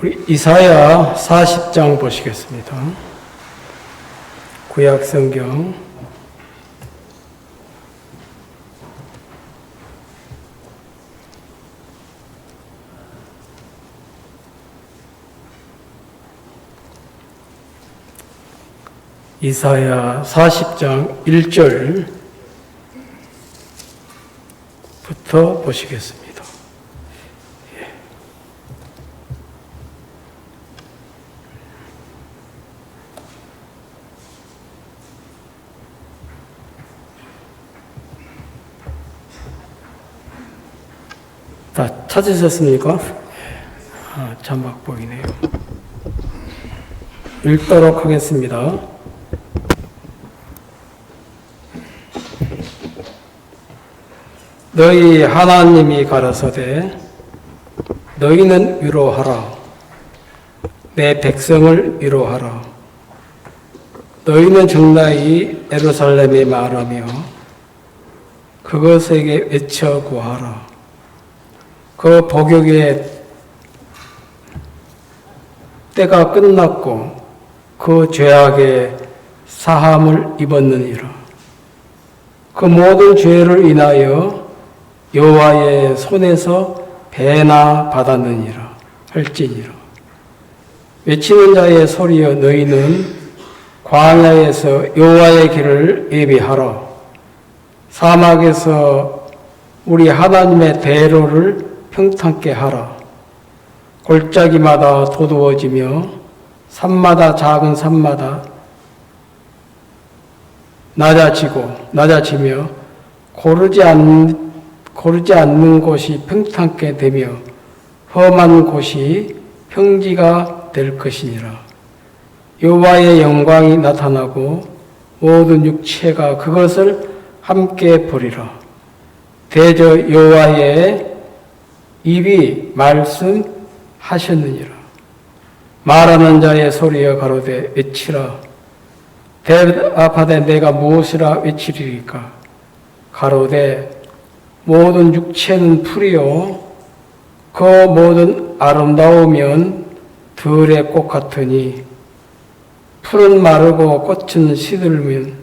우리 이사야 40장 보시겠습니다. 구약 성경 이사야 40장 1절부터 보시겠습니다. 다 찾으셨습니까? 자막 보이네요. 읽도록 하겠습니다. 너희 하나님이 가라사대 너희는 위로하라. 내 백성을 위로하라. 너희는 정나이 예루살렘에 말하며 그것에게 외쳐 구하라. 그 복역의 때가 끝났고 그 죄악의 사함을 입었느니라. 그 모든 죄를 인하여 여호와의 손에서 배나 받았느니라 할지니라. 외치는 자의 소리여 너희는 광야에서 여호와의 길을 예비하라. 사막에서 우리 하나님의 대로를 평탄케 하라. 골짜기마다 도두어지며 산마다 작은 산마다 낮아지며 고르지 않는 곳이 평탄케 되며 험한 곳이 평지가 될 것이니라. 여호와의 영광이 나타나고 모든 육체가 그것을 함께 보리라. 대저 여호와의 입이 말씀하셨느니라. 말하는 자의 소리여 가로되 외치라. 대답하되 내가 무엇이라 외치리까. 가로되 모든 육체는 풀이요 그 모든 아름다우면 들의 꽃 같으니 풀은 마르고 꽃은 시들면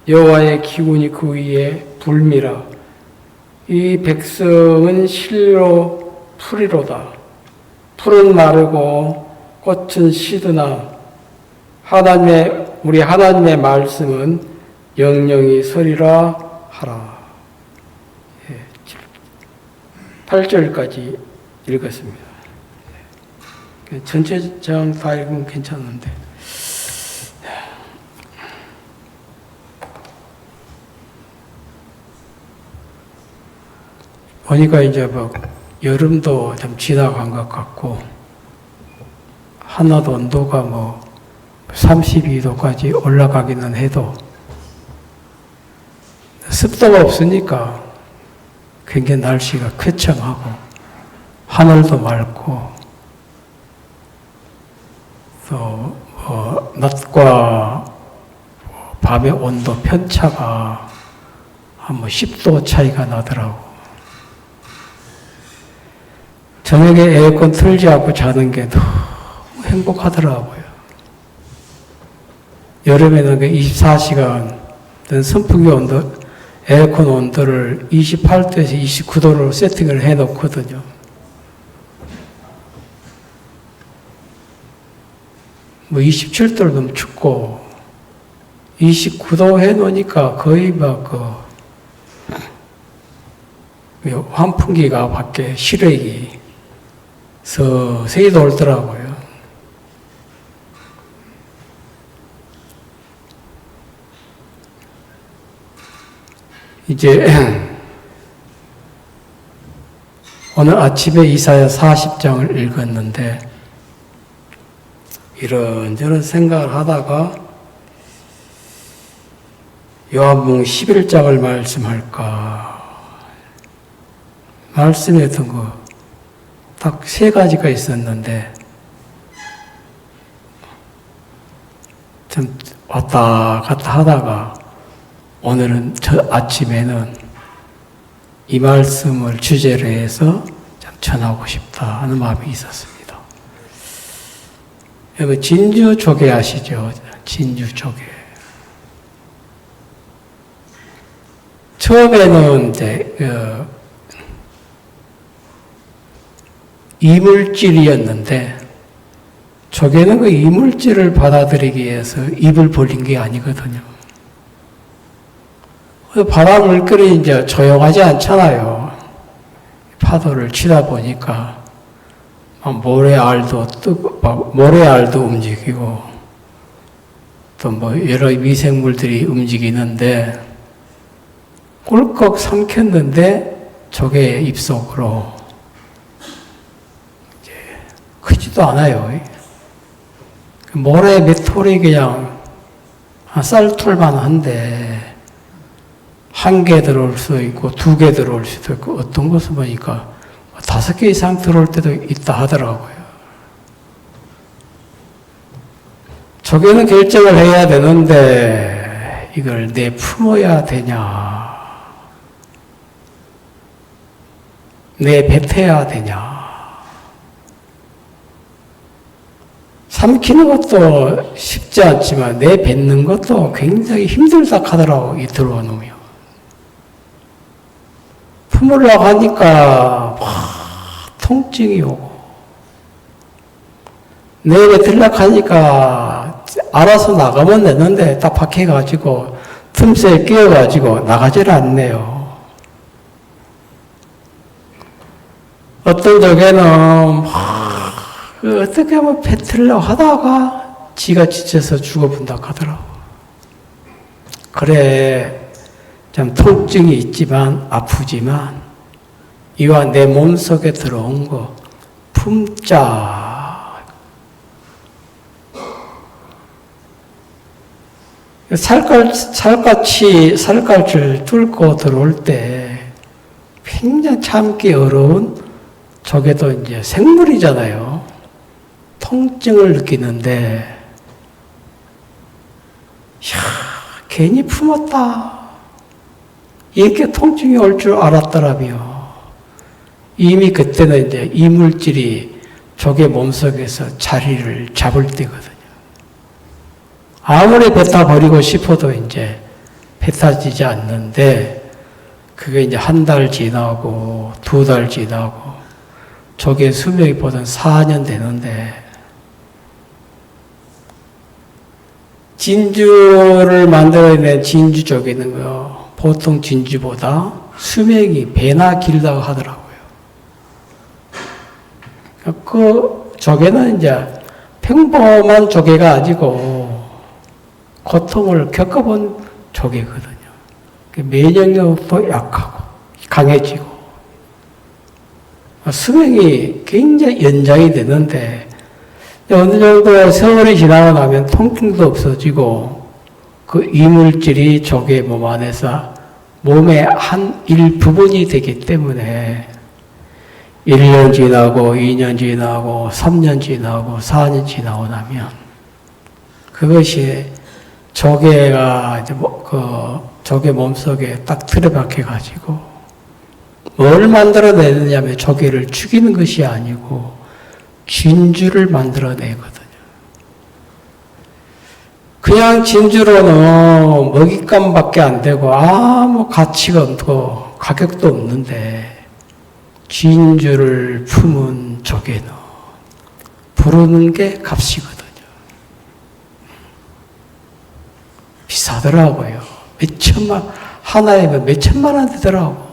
여호와의 기운이 그 위에 불미라. 이 백성은 실로 풀이로다. 풀은 마르고 꽃은 시드나 우리 하나님의 말씀은 영영이 서리라 하라. 8절까지 읽었습니다. 전체 장 다 읽으면 괜찮은데 보니까 이제 여름도 좀 지나간 것 같고 하나도 온도가 32도까지 올라가기는 해도 습도가 없으니까 굉장히 날씨가 쾌청하고 하늘도 맑고 또 낮과 밤의 온도 편차가 한 10도 차이가 나더라고. 저녁에 에어컨 틀지 않고 자는 게 너무 행복하더라고요. 여름에는 24시간 선풍기 온도, 에어컨 온도를 28도에서 29도로 세팅을 해 놓거든요. 뭐 27도로 너무 춥고 29도 해 놓으니까 거의 환풍기가 밖에 실외기 서서히 돌더라고요. 이제 오늘 아침에 이사야 40장을 읽었는데 이런저런 생각을 하다가 요한복음 11장을 말씀할까 말씀했던 거 딱 3가지가 있었는데 좀 왔다 갔다 하다가 오늘은 아침에는 이 말씀을 주제로 해서 좀 전하고 싶다 하는 마음이 있었습니다. 여기 진주 조개 아시죠? 진주 조개. 처음에는 이제 이물질이었는데 조개는 그 이물질을 받아들이기 위해서 입을 벌린 게 아니거든요. 바다 물결이 이제 조용하지 않잖아요. 파도를 치다 보니까 모래알도 모래알도 움직이고 또 뭐 여러 미생물들이 움직이는데 꿀꺽 삼켰는데 조개의 입속으로 이제 크지도 않아요. 모래 맷돌이 그냥 한 쌀툴만 한데 한 개 들어올 수도 있고 2개 들어올 수도 있고 어떤 것을 보니까 5개 이상 들어올 때도 있다 하더라고요. 조개는 결정을 해야 되는데 이걸 내품어야 되냐 내뱉어야 되냐 삼키는 것도 쉽지 않지만 내뱉는 것도 굉장히 힘들다 하더라고. 이 들어놓으면 품으려고 하니까 막 통증이 오고 내뱉으려고 하니까 알아서 나가면 되는데 딱 박혀가지고 틈새에 끼어가지고 나가질 않네요. 어떤 조개는 어떻게 하면 뱉으려고 하다가 지가 지쳐서 죽어본다 하더라고. 그래, 좀 통증이 있지만 아프지만 이와 내 몸속에 들어온 거 품자. 살갗을 뚫고 들어올 때 굉장히 참기 어려운 조개도 이제 생물이잖아요. 통증을 느끼는데, 괜히 품었다. 이렇게 통증이 올 줄 알았더라며. 이미 그때는 이제 이물질이 조개 몸속에서 자리를 잡을 때거든요. 아무리 뱉어버리고 싶어도 이제 뱉어지지 않는데, 그게 이제 1달 지나고, 2달 지나고, 조개 수명이 보통 4년 되는데, 진주를 만들어낸 진주 조개는 보통 진주보다 수명이 배나 길다고 하더라고요. 그 조개는 이제 평범한 조개가 아니고 고통을 겪어본 조개거든요. 면역력도 약하고 강해지고 수명이 굉장히 연장이 되는데 어느 정도 세월이 지나고 나면 통증도 없어지고 그 이물질이 조개 몸 안에서 몸의 한 일부분이 되기 때문에 1년 지나고 2년 지나고 3년 지나고 4년 지나고 나면 그것이 조개가 이제 조개 몸속에 딱 틀어박혀 가지고 뭘 만들어내느냐면 조개를 죽이는 것이 아니고 진주를 만들어내거든요. 그냥 진주로는 먹잇감밖에 안 되고 아무 가치가 없고 가격도 없는데 진주를 품은 조개는 부르는 게 값이거든요. 비싸더라고요. 하나에 몇천만 원 되더라고.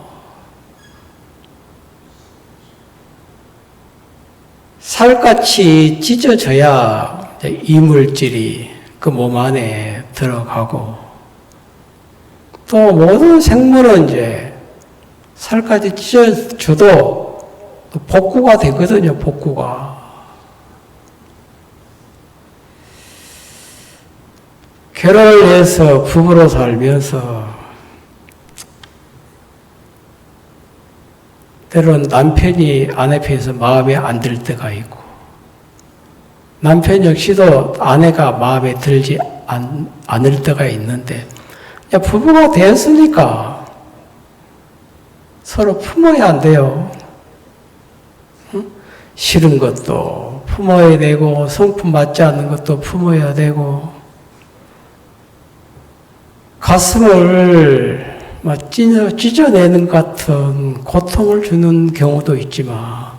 살같이 찢어져야 이물질이 그 몸 안에 들어가고 또 모든 생물은 이제 살까지 찢어져도 복구가 되거든요. 복구가. 결혼을 해서 부부로 살면서 때로는 남편이 아내 편에서 마음에 안 들 때가 있고 남편 역시도 아내가 마음에 들지 않을 때가 있는데 부부가 되었으니까 서로 품어야 안 돼요. 싫은 것도 품어야 되고, 성품 맞지 않는 것도 품어야 되고, 가슴을 막 찢어내는 같은 고통을 주는 경우도 있지만,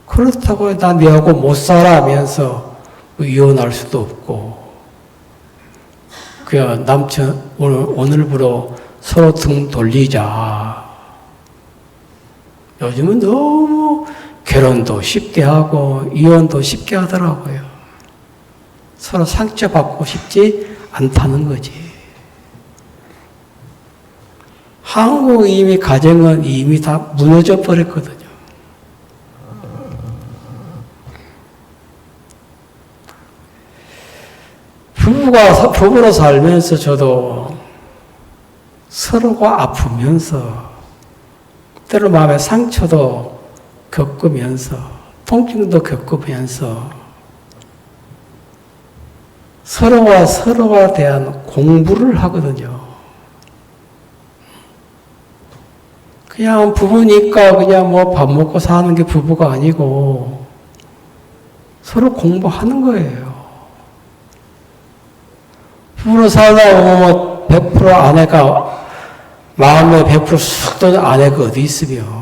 그렇다고 나 너하고 못 살아 하면서 이혼할 수도 없고, 그냥 남편 오늘부로 서로 등 돌리자. 요즘은 너무 결혼도 쉽게 하고 이혼도 쉽게 하더라고요. 서로 상처받고 싶지 않다는 거지. 한국 이미 가정은 이미 다 무너져 버렸거든요. 부부로 살면서 저도 서로가 아프면서 때로 마음의 상처도 겪으면서 통증도 겪으면서 서로가 대한 공부를 하거든요. 그냥 부부니까 그냥 뭐 밥 먹고 사는 게 부부가 아니고 서로 공부하는 거예요. 부부로 살다 보면 100% 아내가 마음에 100%쑥 떠는 아내가 어디 있으며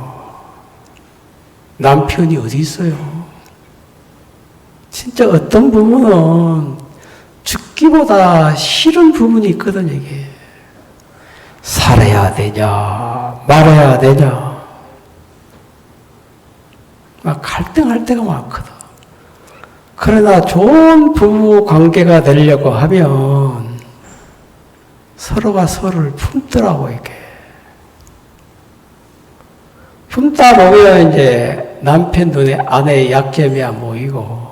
남편이 어디 있어요? 진짜 어떤 부분은 죽기보다 싫은 부분이 있거든, 이게. 살아야 되냐, 말아야 되냐. 막 갈등할 때가 많거든. 그러나 좋은 부부 관계가 되려고 하면 서로가 서로를 품더라고, 이게. 품다 보면 이제 남편 눈에 아내의 약점이 안 보이고,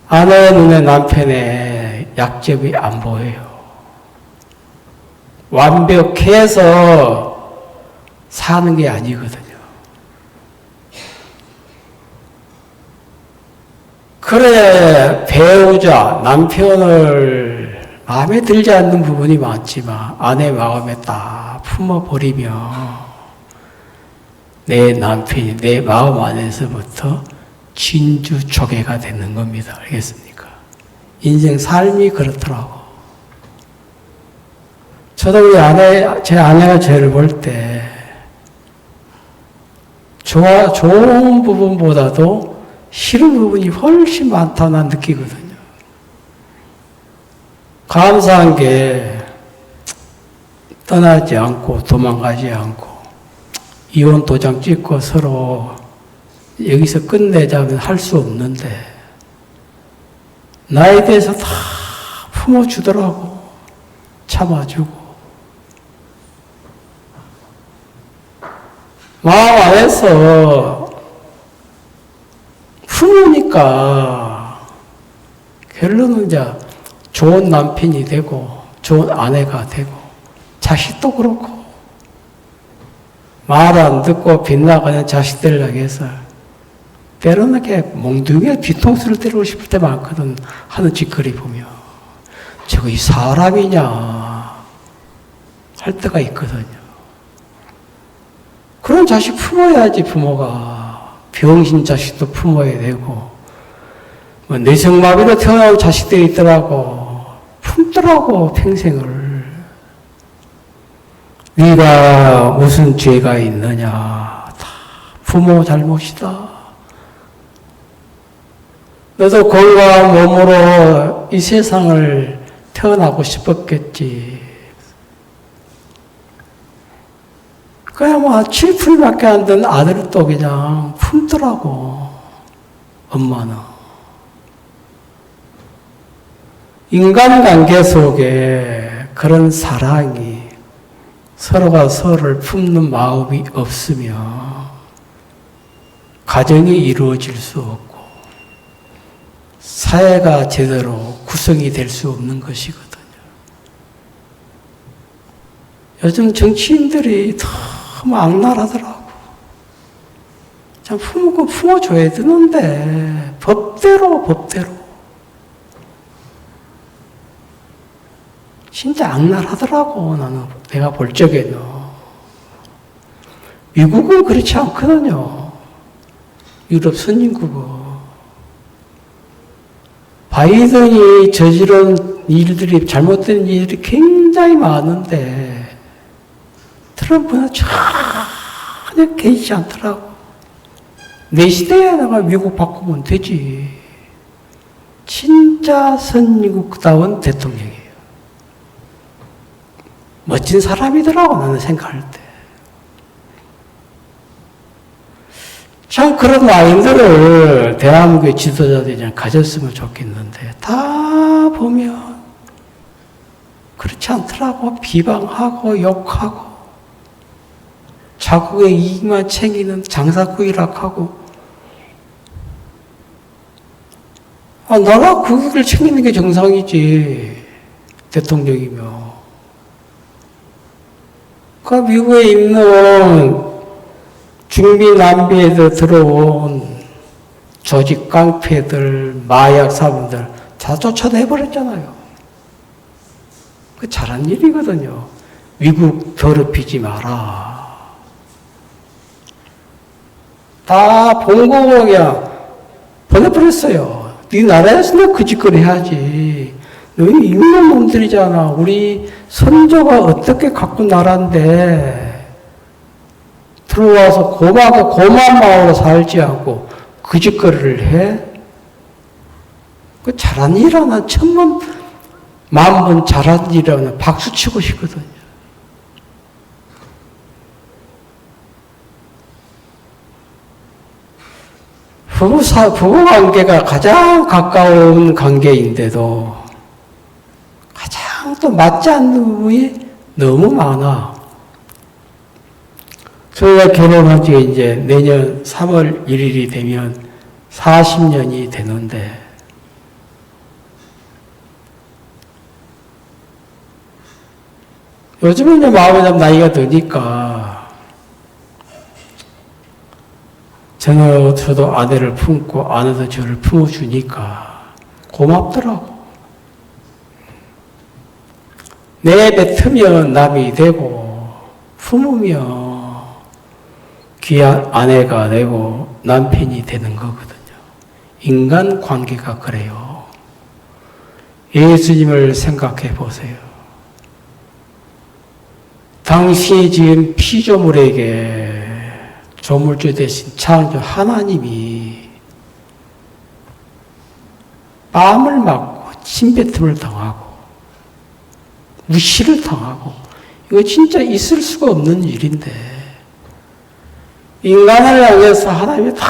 아내의 눈에 남편의 약점이 안 보여요. 완벽해서 사는 게 아니거든요. 그래, 배우자, 남편을 마음에 들지 않는 부분이 많지만 아내 마음에 딱 품어버리면 내 남편이 내 마음 안에서부터 진주초계가 되는 겁니다. 알겠습니까? 인생 삶이 그렇더라고. 저도 우리 제 아내가 저를 볼 때 좋은 부분보다도 싫은 부분이 훨씬 많다고 난 느끼거든요. 감사한 게 떠나지 않고 도망가지 않고 이혼 도장 찍고 서로 여기서 끝내자면 할 수 없는데 나에 대해서 다 품어주더라고. 참아주고. 마음 안에서 품으니까 결론은 이제 좋은 남편이 되고 좋은 아내가 되고 자식도 그렇고 말 안 듣고 빗나가는 자식들을 위해서 때로는 이렇게 몽둥이에 뒤통수를 때리고 싶을 때 많거든. 하는 짓거리 보면 저거 이 사람이냐 할 때가 있거든요. 그런 자식 품어야지. 부모가 병신 자식도 품어야 되고 뭐 뇌성마비로 태어나온 자식들이 있더라고. 품더라고 평생을. 네가 무슨 죄가 있느냐. 다 부모 잘못이다. 너도 건강한 몸으로 이 세상을 태어나고 싶었겠지. 그냥 뭐 7풀밖에 안 된 아들을 또 그냥 품더라고. 엄마는. 인간관계 속에 그런 사랑이 서로가 서로를 품는 마음이 없으면 가정이 이루어질 수 없고 사회가 제대로 구성이 될 수 없는 것이거든요. 요즘 정치인들이 너무 악랄하더라고. 참 품어줘야 되는데 법대로 진짜 악랄하더라고. 나는 내가 볼 적에는. 미국은 그렇지 않거든요. 유럽 선진국은. 바이든이 저지른 일들이, 잘못된 일들이 굉장히 많은데, 트럼프는 전혀 개의치 않더라고. 내 시대에 내가 미국 바꾸면 되지. 진짜 선진국다운 대통령이에요. 멋진 사람이더라고, 나는 생각할 때. 참 그런 마인드를 대한민국의 지도자들이 좀 가졌으면 좋겠는데, 다 보면 그렇지 않더라고. 비방하고 욕하고 자국의 이익만 챙기는 장사구일학하고, 나라 국익을 챙기는 게 정상이지, 대통령이며. 그 미국에 있는 중비 남비에서 들어온 조직 깡패들, 마약 사범들 다 쫓아내버렸잖아요. 그 잘한 일이거든요. 미국 더럽히지 마라. 다 본국으로 그냥 보내버렸어요. 네 나라에서 너 그 짓거리 해야지. 너희 있는 놈들이잖아. 우리 선조가 어떻게 가꾼 나라인데 들어와서 고만 마음으로 살지 않고 그 짓거리를 해? 그 잘한 일이라 난 천번 만번 잘한 일이라 박수 치고 싶거든요. 부부 관계가 가장 가까운 관계인데도 가장 또 맞지 않는 부분이 너무 많아. 저희가 결혼한 지 이제 내년 3월 1일이 되면 40년이 되는데, 요즘은 이제 마음에 좀 나이가 드니까 저도 아내를 품고 아내도 저를 품어주니까 고맙더라고. 내뱉으면 남이 되고 품으면 귀한 아내가 되고 남편이 되는 거거든요. 인간 관계가 그래요. 예수님을 생각해 보세요. 당신이 지금 피조물에게 조물주 대신 창조 하나님이 뺨을 맞고 침뱉음을 당하고 무시를 당하고, 이거 진짜 있을 수가 없는 일인데 인간을 향해서 하나님이 다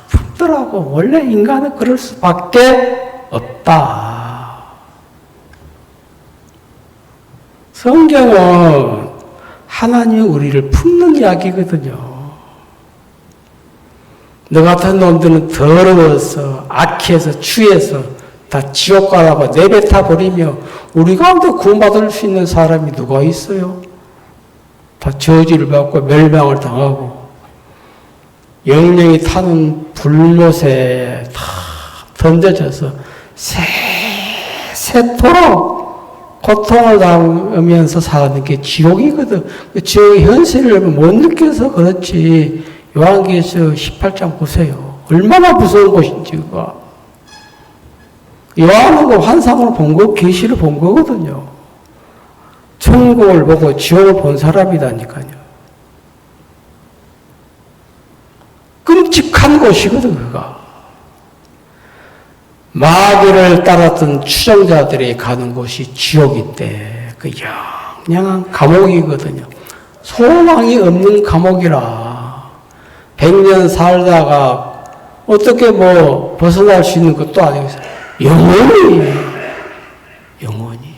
품더라고. 원래 인간은 그럴 수밖에 없다. 성경은 하나님이 우리를 품는 이야기거든요. 너 같은 놈들은 더러워서 악해서 추해서 다 지옥 가라고 내뱉어 버리며 우리 가운데 구원받을 수 있는 사람이 누가 있어요? 다 저주를 받고 멸망을 당하고 영령이 타는 불못에 다 던져져서 세토록 고통을 당하면서 사는 게 지옥이거든. 그 지옥의 현실을 못 느껴서 그렇지. 요한계시서 18장 보세요. 얼마나 무서운 곳인지 그거. 요한은 그 환상으로 본 거, 계시를 본 거거든요. 천국을 보고 지옥을 본 사람이다니까요. 끔찍한 곳이거든, 그가. 마귀를 따랐던 추종자들이 가는 곳이 지옥인데, 그 영영한 감옥이거든요. 소망이 없는 감옥이라. 100년 살다가 어떻게 벗어날 수 있는 것도 아니고, 영원히.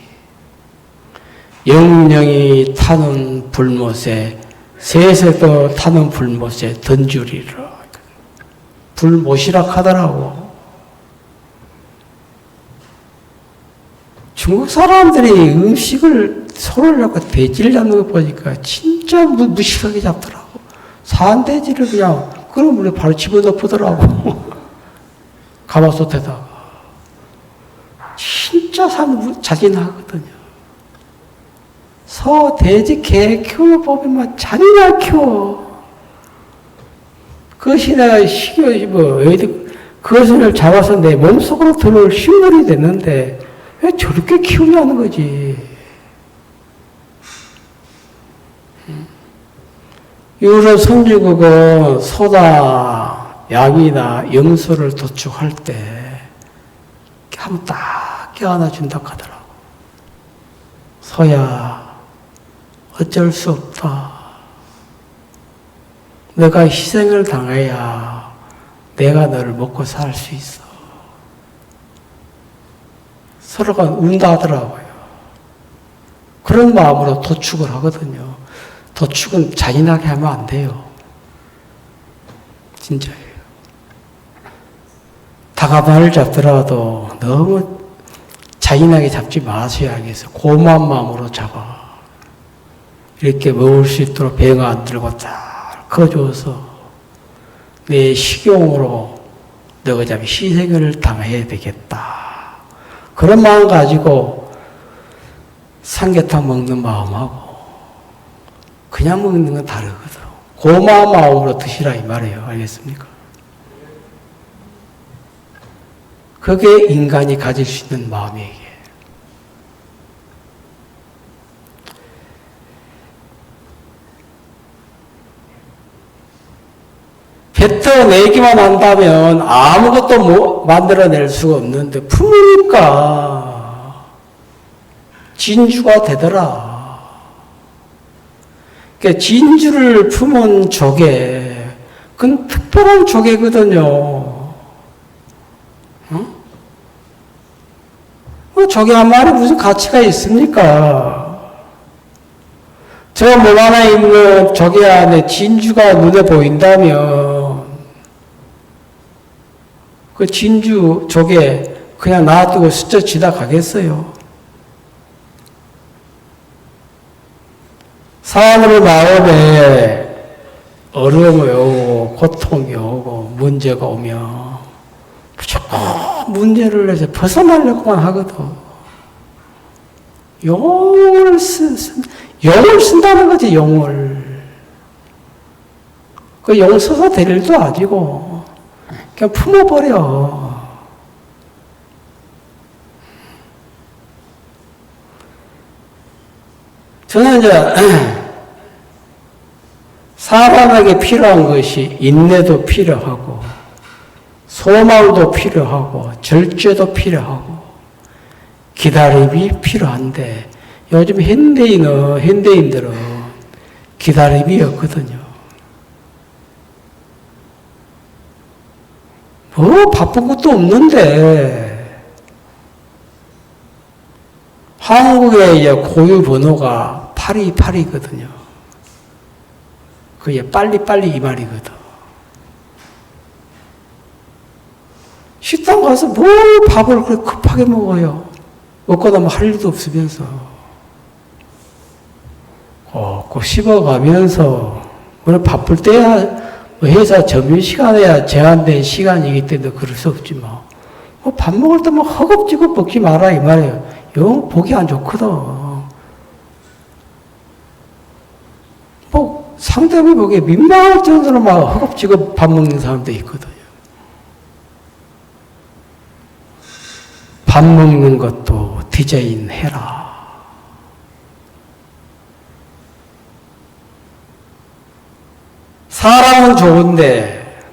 영령이 타는 불못에, 세세도 타는 불못에 던주리라. 불못이라 하더라고. 중국 사람들이 음식을 손을 잡고 돼지를 잡는 거 보니까 진짜 무식하게 잡더라고. 산돼지를 그냥 끓은 물에 바로 집어넣더라고. 가마솥에다가. 진짜 잔인하거든요. 소, 돼지, 개 키우는 법이만 잔인하게 키워. 그 그것이 내가 그것을 잡아서 내 몸속으로 들어올 식물이 됐는데 왜 저렇게 키우냐는 거지. 유로 선지국은 소다, 약이나 염소를 도축할 때 한번 딱 껴안아 준다고 하더라고. 소야, 어쩔 수 없다. 너가 희생을 당해야 내가 너를 먹고 살 수 있어. 서로가 운다 하더라고요. 그런 마음으로 도축을 하거든요. 도축은 잔인하게 하면 안 돼요. 진짜예요. 다가발을 잡더라도 너무 잔인하게 잡지 마셔야겠어. 고마운 마음으로 잡아. 이렇게 먹을 수 있도록 배가 안 들고 딱 커줘서 내 식용으로 너가 참 희생을 당해야 되겠다. 그런 마음 가지고 삼계탕 먹는 마음하고 그냥 먹는 건 다르거든. 고마운 마음으로 드시라 이 말이에요. 알겠습니까? 그게 인간이 가질 수 있는 마음이에요. 뱉어내기만 한다면 아무것도 만들어낼 수가 없는데 품으니까 진주가 되더라. 그러니까 진주를 품은 조개, 그건 특별한 조개거든요. 조개 한 마리 무슨 가치가 있습니까? 저 몸 안에 있는 조개 안에 진주가 눈에 보인다면 그 진주 조개 그냥 놔두고 스쳐 지나가겠어요? 사람의 마음에 어려움이 오고 고통이 오고 문제가 오면 무조건 문제를 내서 벗어나려고만 하거든. 용을 쓴다는 거지, 용을. 그 용 써서 될 일도 아니고 그냥 품어버려. 저는 이제 사람에게 필요한 것이 인내도 필요하고 소망도 필요하고 절제도 필요하고 기다림이 필요한데 요즘 현대인들은 기다림이 없거든요. 뭐 바쁜 것도 없는데 한국의 이제 고유 번호가 828이거든요. 그게 빨리빨리 이 말이거든. 식당 가서 뭘 밥을 그렇게 급하게 먹어요. 먹고 나면 할 일도 없으면서. 꼭 씹어가면서, 물론 바쁠 때야, 회사 점심시간에야 제한된 시간이기 때문에 그럴 수 없지 뭐. 밥 먹을 때 뭐 허겁지겁 먹지 마라, 이 말이에요. 영 보기 안 좋거든. 뭐, 상대방이 보기에 민망할 정도로 막 허겁지겁 밥 먹는 사람도 있거든요. 밥 먹는 것도 디자인 해라. 사람은 좋은데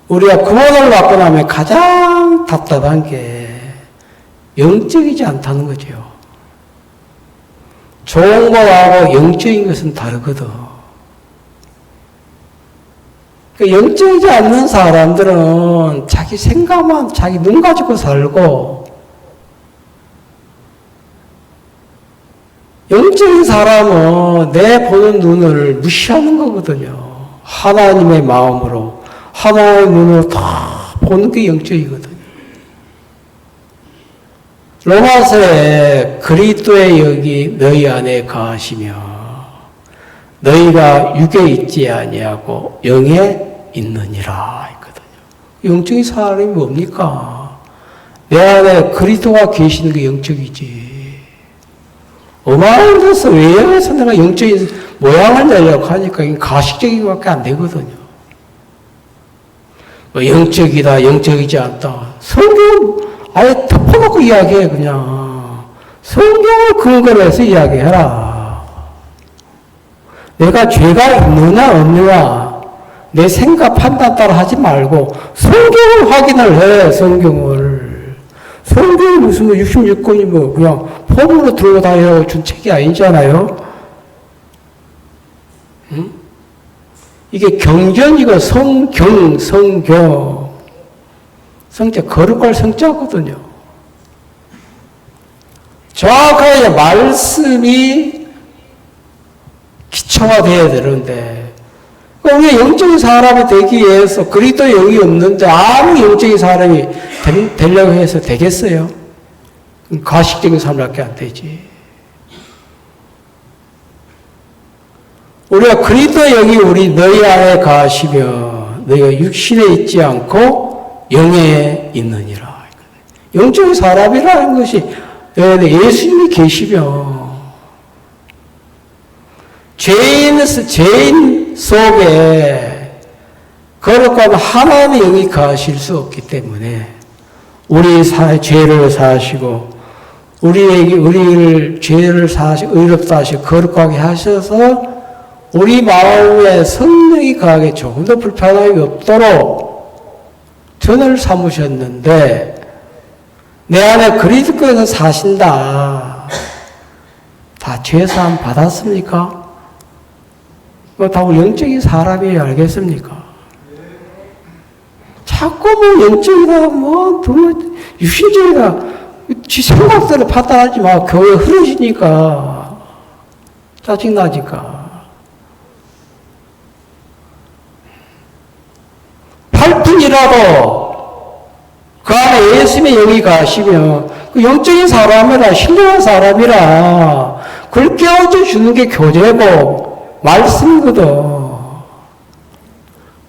우리가 구원을 받고 나면 가장 답답한 게 영적이지 않다는 거죠. 좋은 거하고 영적인 것은 다르거든. 영적이지 않는 사람들은 자기 생각만, 자기 눈 가지고 살고, 영적인 사람은 내 보는 눈을 무시하는 거거든요. 하나님의 마음으로, 하나님의 눈으로 다 보는 게 영적이거든요. 로마서에 그리스도의 영이 너희 안에 거하시며 너희가 육에 있지 아니하고 영에 있느니라 했거든요. 영적인 사람이 뭡니까? 내 안에 그리스도가 계시는 게 영적이지. 어마어마해서 외형에서 내가 영적인 모양을 내려고 하니까 가식적인 것밖에 안 되거든요. 영적이다, 영적이지 않다. 성경 아예 덮어놓고 이야기해, 그냥. 성경을 근거로 해서 이야기해라. 내가 죄가 있느냐, 없느냐, 내 생각, 판단 따라 하지 말고, 성경을 확인을 해, 성경을. 성경이 무슨 66권이 그냥 폼으로 들고 다니라고 준 책이 아니잖아요? 응? 이게 경전이고 성경. 성자, 거룩할 성자거든요. 정확하게 말씀이 기초가 되어야 되는데, 우리가 영적인 사람이 되기 위해서 그리스도의 영이 없는데 아무 영적인 사람이 되려고 해서 되겠어요? 가식적인 사람밖에 안 되지. 우리가 그리스도의 영이 우리 너희 안에 가시며 너희가 육신에 있지 않고 영에 있느니라. 영적인 사람이라는 것이 너희 안에 예수님이 계시며 죄인 속에 거룩한 하나님의 영이 가실 수 없기 때문에 우리 죄를 사하시고 우리를 죄를 사하시고 의롭다 하시고 거룩하게 하셔서 우리 마음에 성령이 강하게 조금 더 불편함이 없도록 전을 삼으셨는데 내 안에 그리스도께서 사신다. 다 죄사함 받았습니까? 다 우리 영적인 사람이 알겠습니까? 자꾸 영적이다, 유신적이다. 지 생각대로 판단하지 마. 교회 흐려지니까. 짜증나니까. 8분이라도 그 안에 예수님의 영이 가시면 그 영적인 사람이라 신령한 사람이라 그걸 깨워줘 주는 게 교제고 말씀이거든.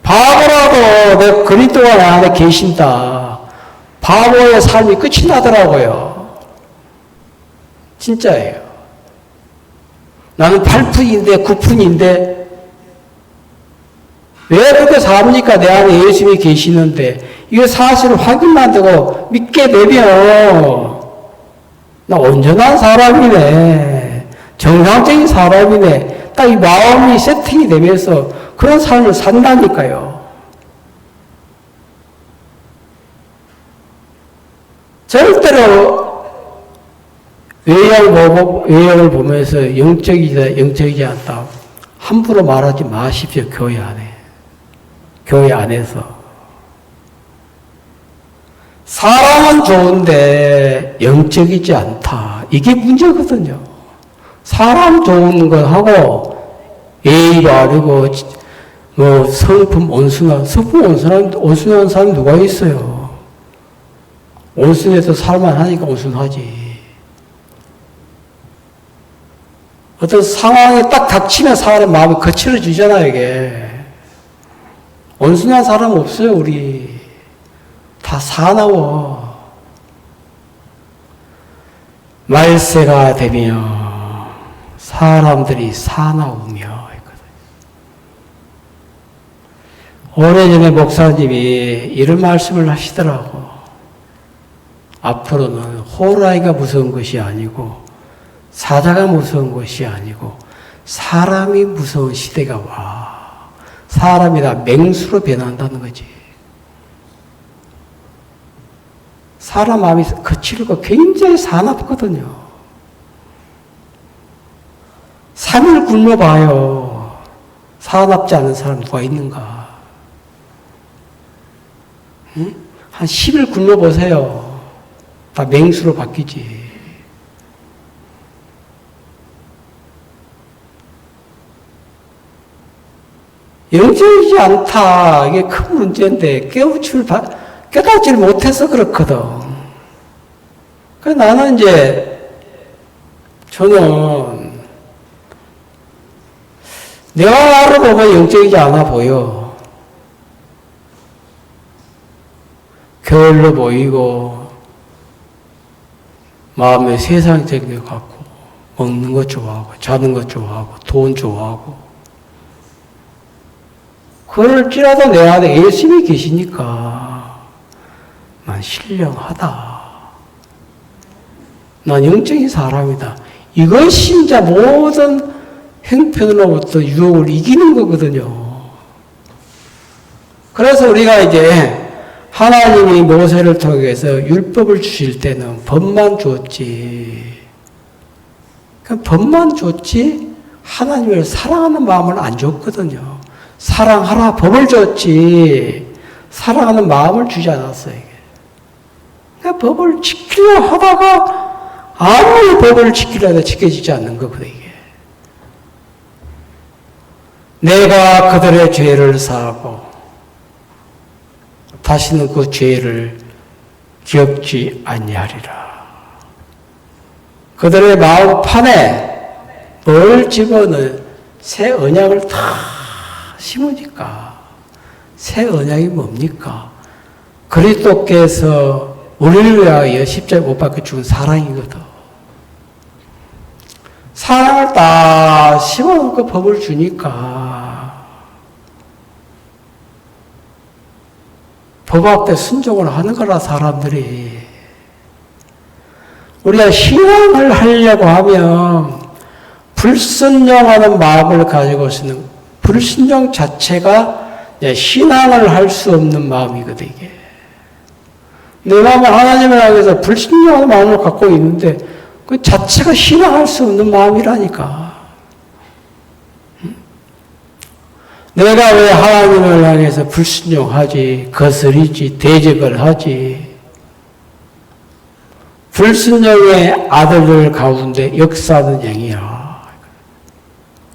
바보라도 내 그리스도가 내 안에 계신다. 바보의 삶이 끝이 나더라고요. 진짜예요. 나는 8푼인데 9푼인데 왜 그렇게 삽니까? 내 안에 예수님이 계시는데 이거 사실을 확인만 되고 믿게 되면 나 온전한 사람이네. 정상적인 사람이네. 딱 이 마음이 세팅이 되면서 그런 삶을 산다니까요. 절대로 외형을 보면서 영적이다, 영적이지 않다. 함부로 말하지 마십시오, 교회 안에. 교회 안에서. 사람은 좋은데 영적이지 않다. 이게 문제거든요. 사람 좋은 거 하고 예의 바르고 성품 온순한 사람 누가 있어요? 온순해서 살만하니까 온순하지. 어떤 상황이 딱 닥치면 사람의 마음이 거칠어지잖아요, 이게. 온순한 사람 없어요, 우리. 다 사나워. 말세가 되며 사람들이 사나우며. 오래전에 목사님이 이런 말씀을 하시더라고. 앞으로는 호랑이가 무서운 것이 아니고 사자가 무서운 것이 아니고 사람이 무서운 시대가 와. 사람이 다 맹수로 변한다는 거지. 사람 마음이 거칠고 굉장히 사납거든요. 3일 굶어봐요. 사납지 않은 사람 누가 있는가? 응? 한 10일 굶어보세요. 다 맹수로 바뀌지. 영적이지 않다. 이게 큰 문제인데 깨닫지를 못해서 그렇거든. 그래서 나는 저는 내가 나를 보면 영적이지 않아 보여. 게을러 보이고 마음에 세상적인 것 같고 먹는 것 좋아하고 자는 것 좋아하고 돈 좋아하고 그럴지라도 내 안에 예수님이 계시니까 난 신령하다. 난 영적인 사람이다. 이것이 진짜 모든 형편으로부터 유혹을 이기는 거거든요. 그래서 우리가 이제 하나님이 모세를 통해서 율법을 주실 때는 법만 줬지. 법만 줬지 하나님을 사랑하는 마음을 안 줬거든요. 사랑하라 법을 줬지 사랑하는 마음을 주지 않았어요. 이게. 그러니까 법을 지키려 하다가 아무리 법을 지키려 해도 지켜지지 않는 거거든요. 이게. 내가 그들의 죄를 사하고 다시는 그 죄를 기억지 아니하리라. 그들의 마음판에 뭘 집어넣은 새 언약을 다 심으니까 새 언약이 뭡니까? 그리스도께서 우리를 위하여 십자가에 못 박혀 죽은 사랑이거든. 사랑을 딱 심어놓고 법을 주니까 법 앞에 순종을 하는 거라 사람들이. 우리가 신앙을 하려고 하면 불순종하는 마음을 가지고 있는 불순종 자체가 신앙을 할 수 없는 마음이거든, 이게. 내 마음에 하나님을 향해서 불순종하는 마음을 갖고 있는데 그 자체가 신앙할 수 없는 마음이라니까. 내가 왜 하나님을 향해서 불순종하지, 거스리지, 대적을 하지? 불순종의 아들들 가운데 역사하는 영이야.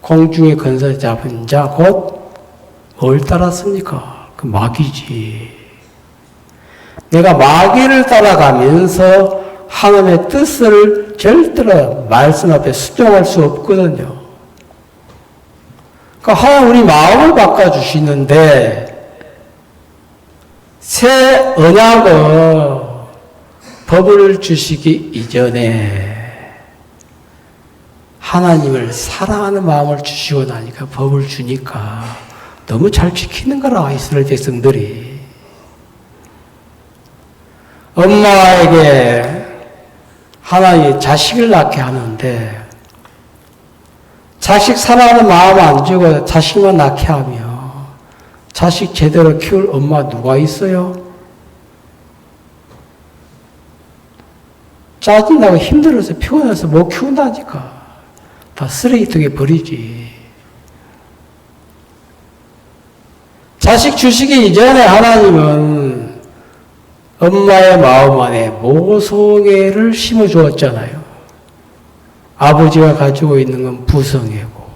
공중의 근세 잡은 자 곧 뭘 따랐습니까? 그 마귀지. 내가 마귀를 따라가면서 하나님의 뜻을 절대로 말씀 앞에 수정할 수 없거든요. 그러니까 하나님 우리 마음을 바꿔주시는데 새 언약을 법을 주시기 이전에 하나님을 사랑하는 마음을 주시고 나니까 법을 주니까 너무 잘 지키는 거라 이스라엘 백성들이. 엄마에게 하나님이 자식을 낳게 하는데 자식 사랑하는 마음 안 주고 자식만 낳게 하면 자식 제대로 키울 엄마 누가 있어요? 짜증나고 힘들어서 피곤해서 못 키운다니까. 다 쓰레기통에 버리지. 자식 주시기 이전에 하나님은 엄마의 마음 안에 모성애를 심어주었잖아요. 아버지가 가지고 있는 건 부성애고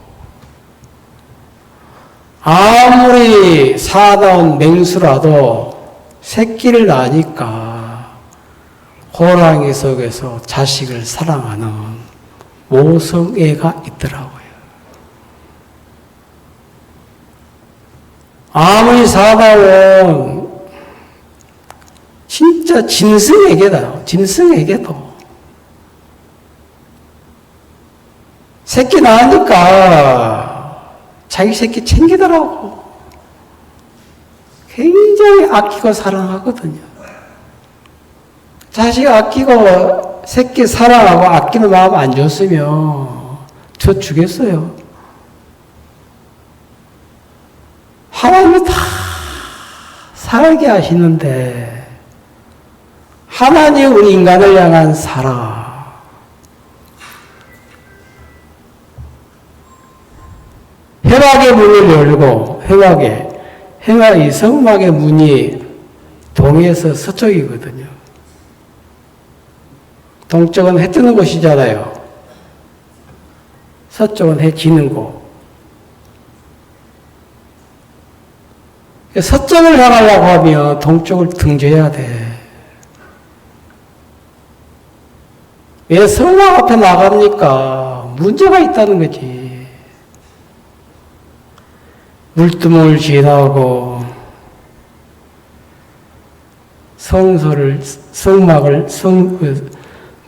아무리 사나운 맹수라도 새끼를 낳으니까 호랑이 속에서 자식을 사랑하는 모성애가 있더라고요. 아무리 사나운 진짜 짐승에게도 새끼 낳으니까 자기 새끼 챙기더라고. 굉장히 아끼고 사랑하거든요. 자식 아끼고 새끼 사랑하고 아끼는 마음 안 줬으면 저 주겠어요. 하나님이 다 살게 하시는데 하나님 우리 인간을 향한 사랑 해막의 문을 열고 해막이 성막의 문이 동에서 서쪽이거든요. 동쪽은 해 뜨는 곳이잖아요. 서쪽은 해 지는 곳. 서쪽을 향하려고 하면 동쪽을 등져야 돼. 왜 성막 앞에 나갑니까? 문제가 있다는 거지. 물두멍을 지나고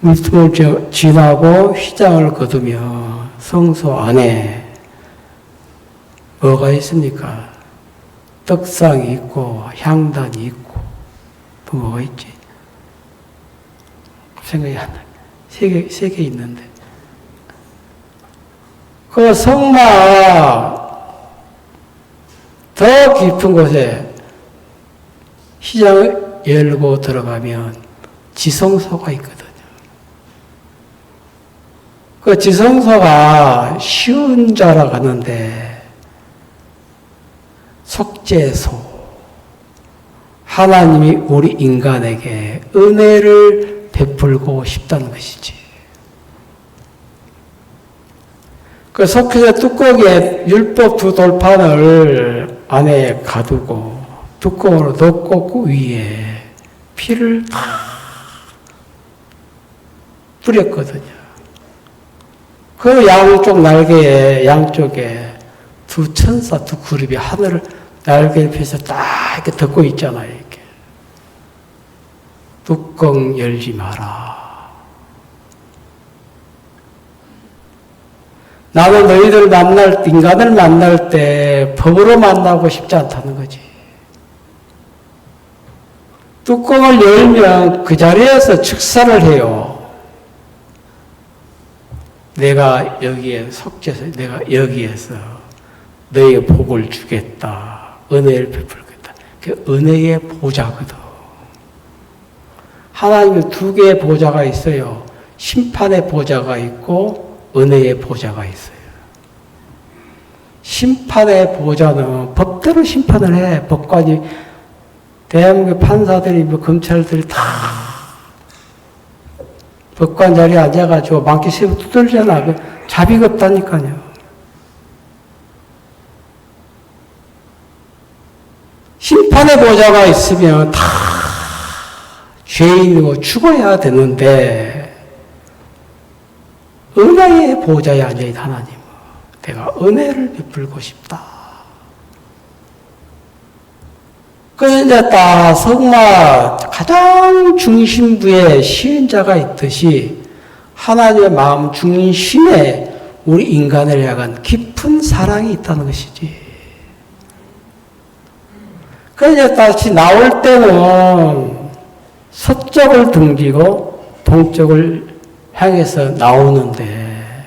물두멍을 지나고 휘장을 거두며 성소 안에 뭐가 있습니까? 떡상이 있고 향단이 있고 또 뭐가 있지? 생각이 안 나. 세 개 있는데. 그 성막 더 깊은 곳에 시장을 열고 들어가면 지성소가 있거든요. 그 지성소가 쉬운 줄 알아가는데 속죄소, 하나님이 우리 인간에게 은혜를 베풀고 싶다는 것이지. 그 속죄소 뚜껑에 율법 두 돌판을 안에 가두고 뚜껑으로 넣고 그 위에 피를 다 뿌렸거든요. 그 양쪽 날개에 양쪽에 두 천사, 두 그룹이 하늘을 날개를 펴서 딱 이렇게 덮고 있잖아요. 이렇게. 뚜껑 열지 마라. 나는 너희들 인간을 만날 때 법으로 만나고 싶지 않다는 거지. 뚜껑을 열면 그 자리에서 축사를 해요. 내가 여기에 속죄해서 내가 여기에서 너희의 복을 주겠다. 은혜를 베풀겠다. 그 은혜의 보좌거든. 하나님은 두 개의 보좌가 있어요. 심판의 보좌가 있고 은혜의 보좌가 있어요. 심판의 보좌는 법대로 심판을 해. 법관이 대한민국 판사들이 뭐 검찰들이 다 법관 자리에 앉아가지고 망치 세고 두들잖아. 자비가 없다니까요. 심판의 보좌가 있으면 다 죄인이고 죽어야 되는데 은혜의 보좌에 앉아있는 하나님, 내가 은혜를 베풀고 싶다. 그래서 이제 딱 성막 가장 중심부에 시인자가 있듯이 하나님의 마음 중심에 우리 인간을 향한 깊은 사랑이 있다는 것이지. 그래서 이제 다시 나올 때는 서쪽을 등지고 동쪽을 향해서 나오는데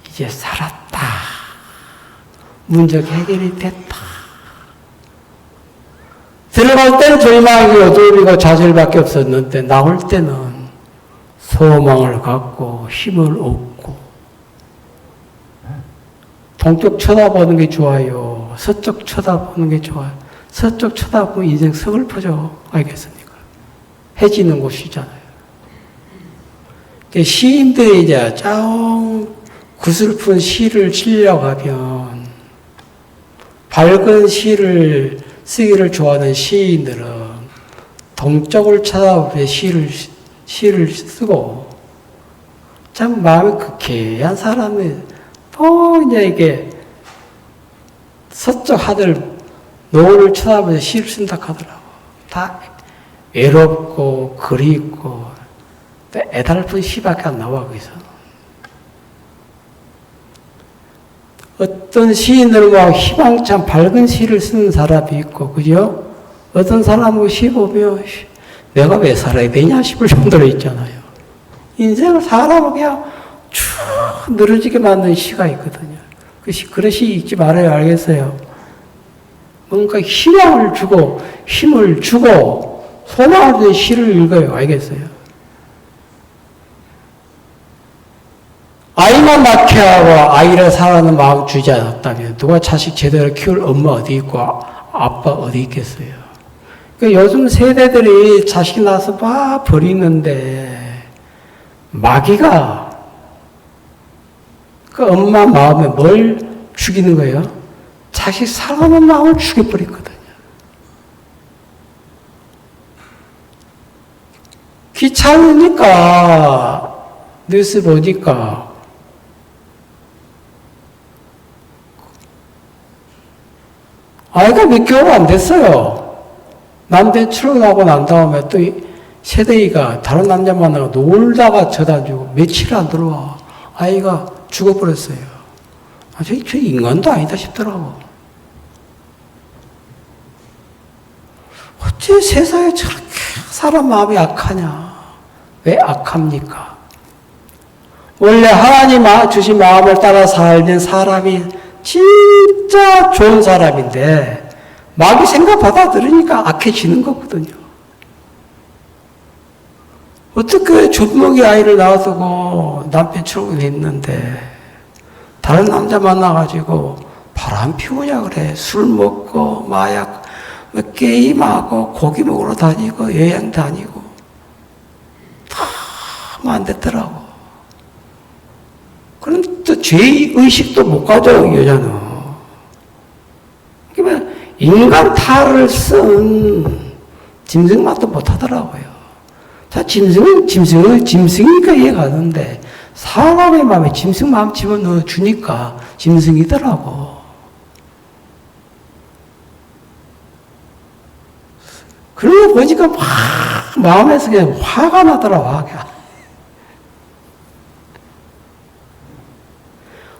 이제 살았다. 문제가 해결이 됐다. 들어갈 때는 절망이 어둠이고 좌절밖에 없었는데 나올 때는 소망을 갖고 힘을 얻고 동쪽 쳐다보는 게 좋아요. 서쪽 쳐다보는 게 좋아요. 서쪽 쳐다보면 인생 서글퍼져. 알겠습니까? 해지는 곳이잖아요. 시인들이 이제 좀 구슬픈 시를 쓰려고 하면 밝은 시를 쓰기를 좋아하는 시인들은 동쪽을 쳐다보며 시를 쓰고 참 마음이 극해한 사람이 또 이제 이게 서쪽 하늘 노을을 쳐다보며 시를 쓴다 하더라고. 다 외롭고 그립고 애달픈 시밖에 안 나와 거기서. 어떤 시인들은 막 희망찬 밝은 시를 쓰는 사람이 있고, 그죠? 어떤 사람은 시 보면 내가 왜 살아야 되냐 싶을 정도로 있잖아요. 인생을 사람을 그냥 쭉 늘어지게 만드는 시가 있거든요. 그런 시 읽지 말아요. 알겠어요? 뭔가 희망을 주고 힘을 주고 소망을 주는 시를 읽어요. 알겠어요? 아이만 낳게 하고 아이를 사랑하는 마음 주지 않았다면 누가 자식 제대로 키울 엄마 어디 있고 아빠 어디 있겠어요. 그러니까 요즘 세대들이 자식 낳아서 막 버리는데 마귀가 그 엄마 마음에 뭘 죽이는 거예요? 자식 사랑하는 마음을 죽여버리거든요. 귀찮으니까 뉴스 보니까 아이가 몇 개월 안 됐어요. 남편 출근하고 난 다음에 또 새내기가 다른 남자 만나고 놀다가 쳐다주고 며칠 안 들어와. 아이가 죽어버렸어요. 저 인간도 아니다 싶더라고. 어째 세상에 저렇게 사람 마음이 악하냐? 왜 악합니까? 원래 하나님 주신 마음을 따라 살면 사람이 진짜 좋은 사람인데 마귀 생각 받아들이니까 악해지는 거거든요. 어떻게 젖먹이 아이를 낳아두고 남편처럼 했는데 다른 남자 만나가지고 바람 피우냐 그래. 술 먹고 마약 게임하고 고기 먹으러 다니고 여행 다니고 다 안 됐더라고. 그럼 또 죄의식도 못 가져 여자는. 그러면 인간 탈을 쓴 짐승맛도 못 하더라고요. 자, 짐승이니까 이해가는데, 사람의 마음에 짐승 마음 집어넣어 주니까 짐승이더라고. 그러고 보니까 막 마음에서 그냥 화가 나더라, 화가.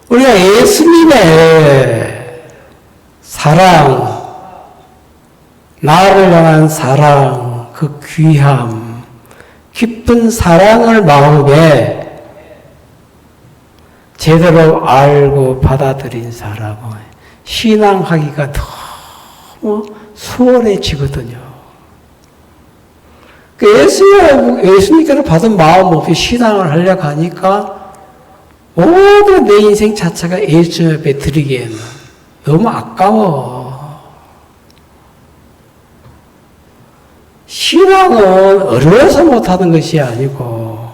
우리가 예수님의 사랑, 나를 향한 사랑, 그 귀함, 깊은 사랑을 마음에 제대로 알고 받아들인 사람은 신앙하기가 너무 수월해지거든요. 예수님께로 받은 마음 없이 신앙을 하려고 하니까 모든 내 인생 자체가 예수 앞에 드리기에는 너무 아까워. 신앙은 어려워서 못하는 것이 아니고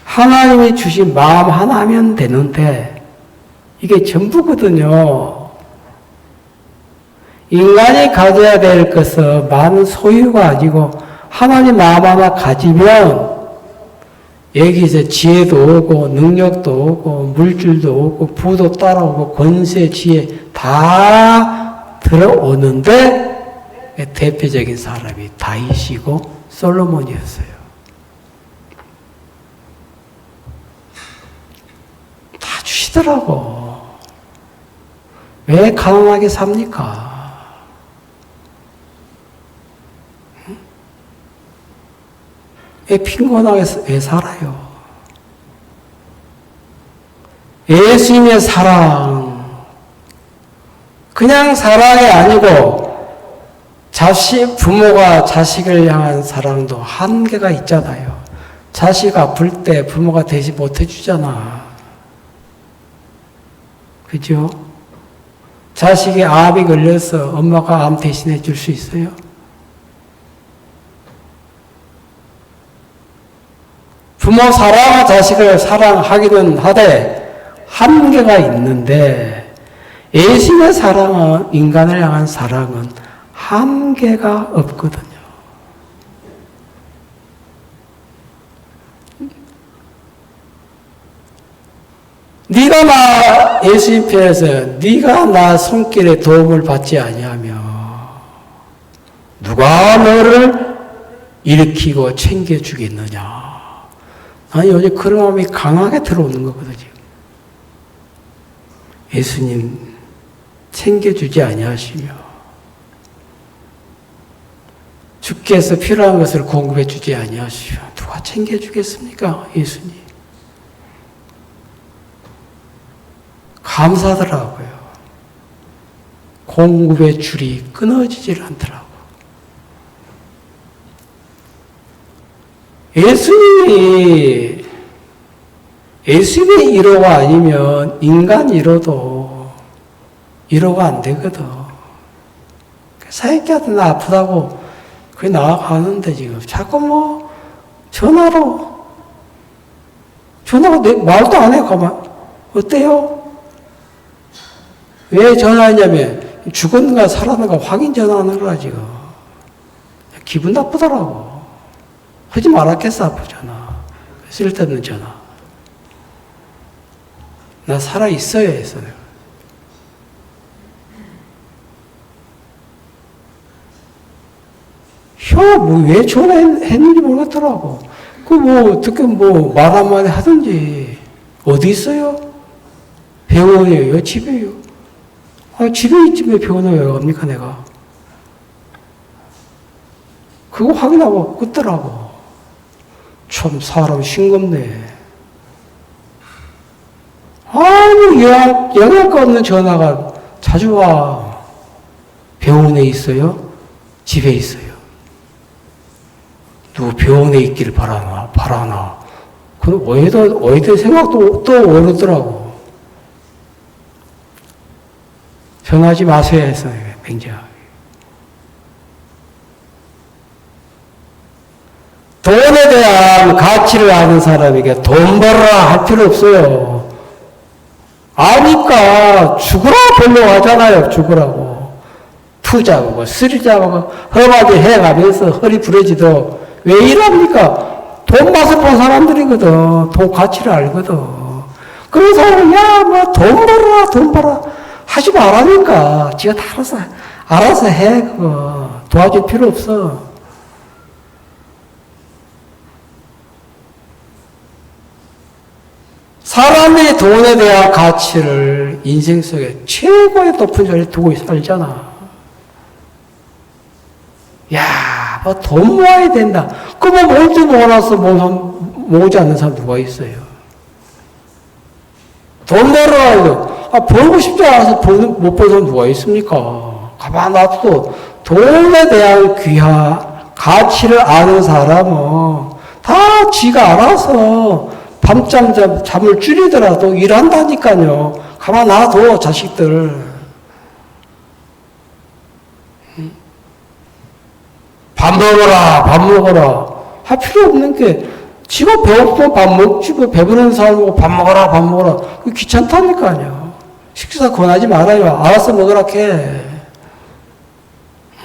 하나님이 주신 마음 하나면 되는데 이게 전부거든요. 인간이 가져야 될 것은 많은 소유가 아니고 하나님 마음 하나 가지면 여기서 지혜도 오고 능력도 오고 물질도 오고 부도 따라오고 권세 지혜 다 들어오는데 대표적인 사람이 다윗이고 솔로몬이었어요. 다 주시더라고. 왜 가난하게 삽니까? 왜 빈곤하게 왜 살아요? 예수님의 사랑, 그냥 사랑이 아니고 부모가 자식을 향한 사랑도 한계가 있잖아요. 자식 아플 때 부모가 대신 못 해주잖아. 그죠? 자식이 암이 걸려서 엄마가 암 대신해 줄 수 있어요? 부모 사랑과 자식을 사랑하기는 하되 한계가 있는데 예수님의 사랑은, 인간을 향한 사랑은 한계가 없거든요. 네가 나 예수님 편에서 네가 나 손길에 도움을 받지 아니하며 누가 너를 일으키고 챙겨주겠느냐. 아니 요즘 그런 마음이 강하게 들어오는 거거든요. 예수님 챙겨주지 아니하시며 주께서 필요한 것을 공급해 주지 아니하시며 누가 챙겨주겠습니까? 예수님. 감사하더라고요. 공급의 줄이 끊어지질 않더라고요. 예수님의 1호가 아니면 인간 1호도 1호가 안 되거든. 사역자들 나 아프다고 그게 나아가는데 지금 자꾸 전화가 내 말도 안 해. 가만 어때요? 왜 전화했냐면 죽었는가 살았는가 확인 전화하는 거라 지금. 기분 나쁘더라고. 하지 말았겠어. 아프잖아. 쓸데없는 전화. 나 살아있어야 했어요. 왜 전화했는지 모르겠더라고. 어떻게 말 한마디 하든지. 어디 있어요? 병원이에요? 집에요? 집에 있지 왜 병원에 왜 갑니까, 내가? 그거 확인하고 끊더라고. 참 사람 싱겁네. 아무 영양가 없는 전화가 자주 와. 병원에 있어요? 집에 있어요? 누구 병원에 있기를 바라나. 그럼 오해될 생각도 또 오르더라고. 전화하지 마세요 해서 굉장히. 돈에 대한 가치를 아는 사람에게 돈 벌어라 할 필요 없어요. 아니까 죽으라 별로 하잖아요. 죽으라고. 투자하고 쓰리자하고 험하게 해가면서 허리 부러지도 왜 이럽니까? 돈 맛을 본 사람들이거든. 돈 가치를 알거든. 그래서 돈 벌어 하지 말라니까. 지가 다 알아서 해. 그거 도와줄 필요 없어. 사람이 돈에 대한 가치를 인생 속에 최고의 높은 자리에 두고 살잖아. 야, 돈 모아야 된다. 그러면 뭘좀 모아놔서 모으지 않는 사람 누가 있어요? 돈 벌어가지고, 벌고 싶지 않아서 못 버는 사람 누가 있습니까? 가만 놔둬도 돈에 대한 가치를 아는 사람은 다 지가 알아서 밤잠 잠을 줄이더라도 일한다니까요. 가만 놔둬, 자식들. 밥 먹어라. 할 필요 없는 게, 지가 배고프면 밥 먹지, 배부른 사람하고 밥 먹어라. 그게 귀찮다니까요. 식사 권하지 말아요. 알아서 먹으라 해.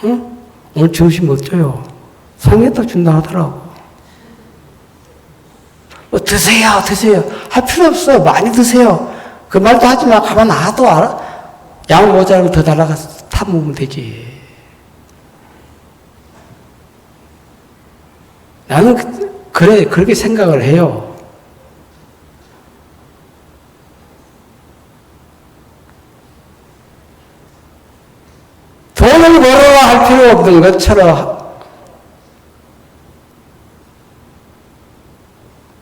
응? 오늘 점심 뭐 줘요? 삼계탕 준다 하더라고. 드세요. 할 필요 없어. 많이 드세요. 그 말도 하지 마. 가만 놔둬. 양 모자라면 더 달라가서 타 먹으면 되지. 나는 그렇게 생각을 해요. 돈을 벌어야 할 필요 없는 것처럼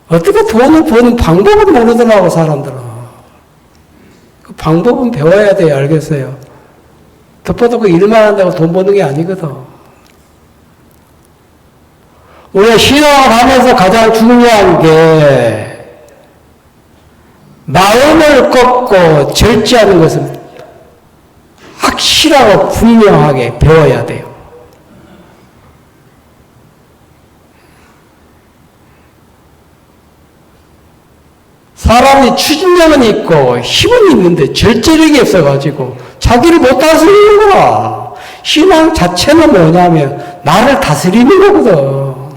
어떻게 돈을 버는 방법은 모르더라고, 사람들은. 그 방법은 배워야 돼요, 알겠어요? 덮어놓고 일만 한다고 돈 버는 게 아니거든. 우리가 신앙을 하면서 가장 중요한 게 마음을 꺾고 절제하는 것은 확실하고 분명하게 배워야 돼요. 사람이 추진력은 있고 힘은 있는데 절제력이 없어가지고 자기를 못 다스리는 거야. 신앙 자체는 뭐냐면 나를 다스리는 거거든.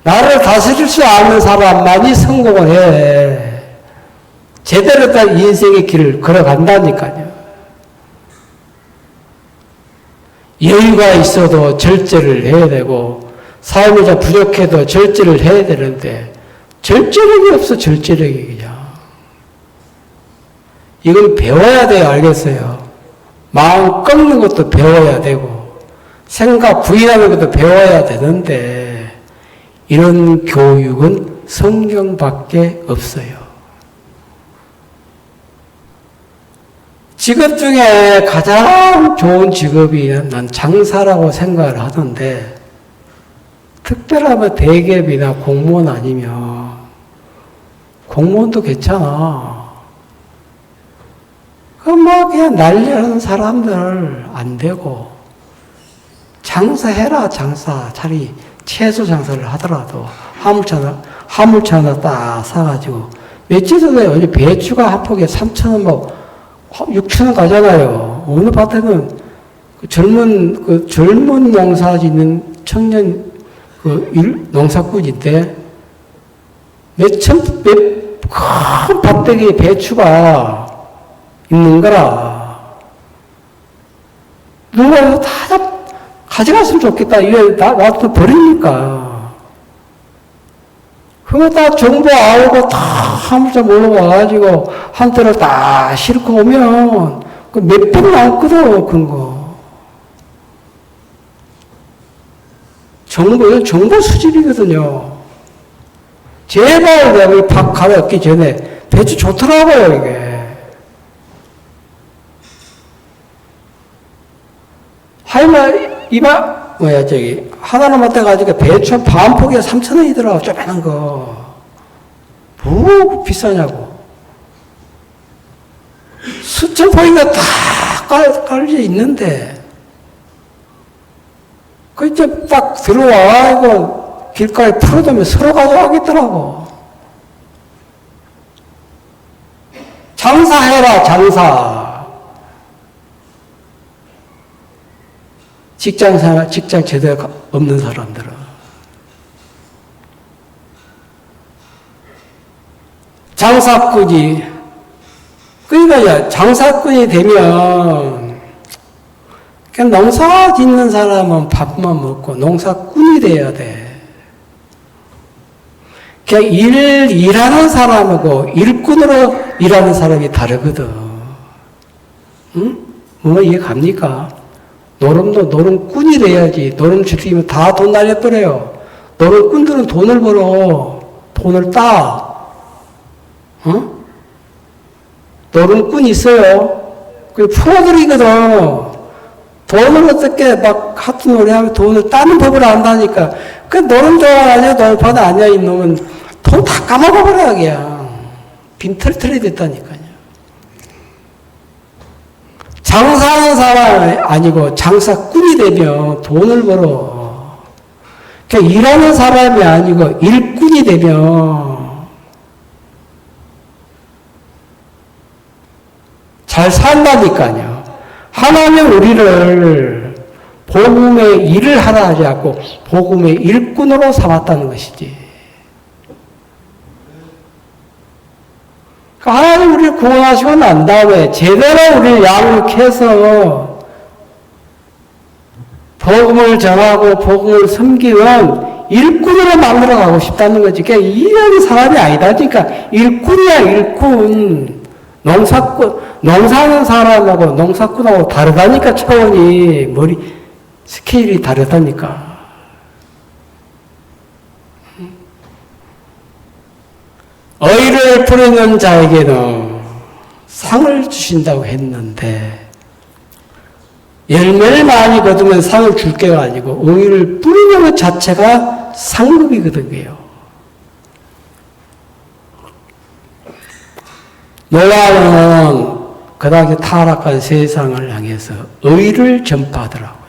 나를 다스릴 수 없는 사람만이 성공을 해. 제대로 된 인생의 길을 걸어간다니까요. 여유가 있어도 절제를 해야 되고 삶이 좀 부족해도 절제를 해야 되는데 절제력이 없어. 절제력이 그냥. 이건 배워야 돼요. 알겠어요? 마음 꺾는 것도 배워야 되고 생각 부인하는 것도 배워야 되는데 이런 교육은 성경밖에 없어요. 직업 중에 가장 좋은 직업이 난 장사라고 생각을 하던데 특별하면 대기업이나 공무원 아니면 공무원도 괜찮아. 그냥 날려는 사람들 안 되고 장사해라. 장사. 차라리 채소 장사를 하더라도 화물차 하나 딱 사가지고 며칠 전에 어제 배추가 한 폭에 3,000원 6,000원 가잖아요. 어느 밭에는 젊은 농사 짓는 청년 농사꾼인데 큰 밭대기에 배추가 있는 거라. 누가 다 가져갔으면 좋겠다. 이거 나도 버리니까. 그거 다 정보 알고 다 화물차 몰아와가지고 한 털을 다 싣고 오면 그 몇 번 남거든, 그런 거. 이건 정보 수집이거든요. 제발 내가 밥 가져왔기 전에 배추 좋더라고요, 이게. 하나로만 떼가지고 배추 반 포기에 3,000원이더라고, 쪼매난 거. 뭐 비싸냐고. 수천 포기가 다 깔려 있는데, 그 이제 딱 들어와가지고 길가에 풀어두면 서로 가져가겠더라고. 장사해라, 장사. 직장 제대로 없는 사람들은. 장사꾼이, 그러니까 장사꾼이 되면, 그냥 농사 짓는 사람은 밥만 먹고 농사꾼이 돼야 돼. 그냥 일하는 사람하고 일꾼으로 일하는 사람이 다르거든. 응? 뭐 이해 갑니까? 노름꾼이 돼야지. 노름 지키면 다 돈 날려버려요. 노름꾼들은 돈을 벌어. 돈을 따. 어? 노름꾼이 있어요. 그 프로들이거든. 돈을 어떻게 막 같은 노래하면 돈을 따는 법을 안다니까. 그 노름도 아니야, 노름파도 아니야, 이놈은. 돈 다 까먹어버려, 그냥. 빈털털이 됐다니까요. 장사하는 사람이 아니고 장사꾼이 되면 돈을 벌어. 그러니까 일하는 사람이 아니고 일꾼이 되면 잘 산다니까요. 하나님 우리를 복음의 일을 하라 하지 않고 복음의 일꾼으로 삼았다는 것이지. 하나님 우리를 구원하시고 난 다음에 제대로 우리를 양육해서 복음을 전하고 복음을 섬기면 일꾼으로 만들어 가고 싶다는 거지. 그러니까 일하는 사람이 아니다. 그러니까 일꾼이야, 일꾼. 농사하는 사람하고 농사꾼하고 다르다니까, 차원이. 스케일이 다르다니까. 의를 부리는 자에게는 상을 주신다고 했는데, 열매를 많이 거두면 상을 줄 게가 아니고, 의를 뿌리는 것 자체가 상급이거든요. 노아는 그 당시 타락한 세상을 향해서 의를 전파하더라고요.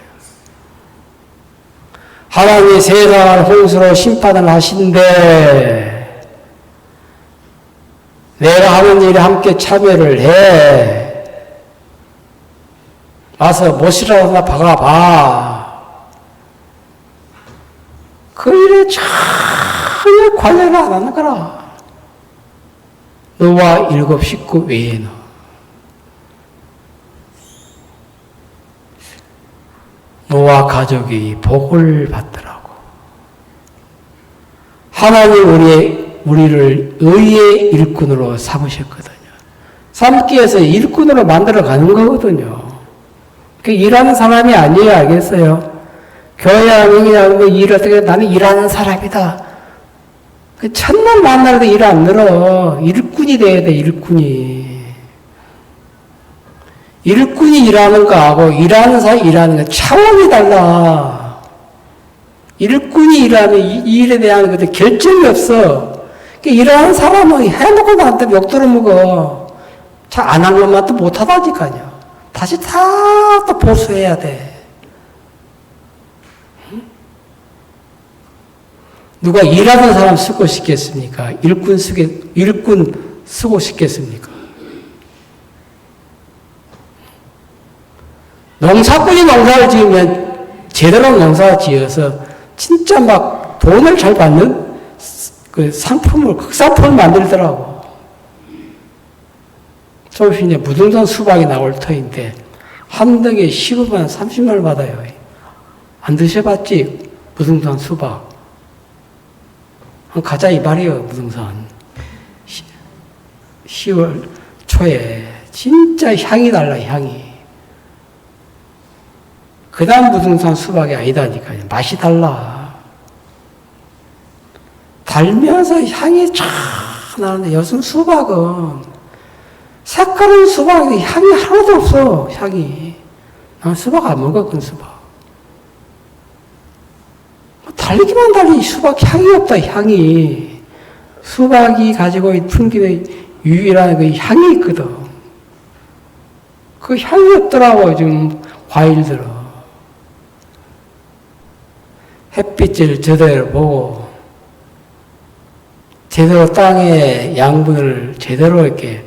하나님이 세상을 홍수로 심판을 하신데, 내가 하는 일에 함께 참여를 해. 와서 못이라도 나 박아봐. 그 일에 전혀 관여를 안 하는 거라. 너와 7 식구 외에는. 너와 가족이 복을 받더라고. 하나님 우리를 의의 일꾼으로 삼으셨거든요. 삼기 위해서 일꾼으로 만들어 가는 거거든요. 그 일하는 사람이 아니에요, 알겠어요? 교회 안에 뭐 일 어떻게, 나는 일하는 사람이다. 그 첫날 만날 때 일 안 늘어. 일꾼이 돼야 돼, 일꾼이. 일꾼이 일하는 거하고 일하는 사람이 일하는 거 차원이 달라. 일꾼이 일하면 이 일에 대한 것도 결정이 없어. 일하는 사람은 해놓고 나한테 욕 들어먹어. 잘 안 한 것만 또 못하다니까요. 다시 다 또 보수해야 돼. 누가 일하는 사람 쓰고 싶겠습니까? 일꾼 쓰고 싶겠습니까? 농사꾼이 농사를 지으면 제대로 농사를 지어서 진짜 막 돈을 잘 받는 그 극상품을 만들더라고. 좀 이제 무등산 수박이 나올 터인데, 한 덩에 15만, 30만 원 받아요. 안 드셔봤지? 무등산 수박. 가자, 이 말이에요, 무등산. 10월 초에. 진짜 향이 달라, 향이. 그 다음 무등산 수박이 아니다니까요. 맛이 달라. 달면서 향이 쫙 나는데 요즘 수박은 색깔은 수박인데 향이 하나도 없어, 향이. 난 수박 안 먹어, 그 수박. 달기만 달리 수박 향이 없다, 향이. 수박이 가지고 풍기는 유일한 그 향이 있거든. 그 향이 없더라고, 지금 과일들은. 햇빛을 제대로 보고, 제대로 땅의 양분을 제대로 이렇게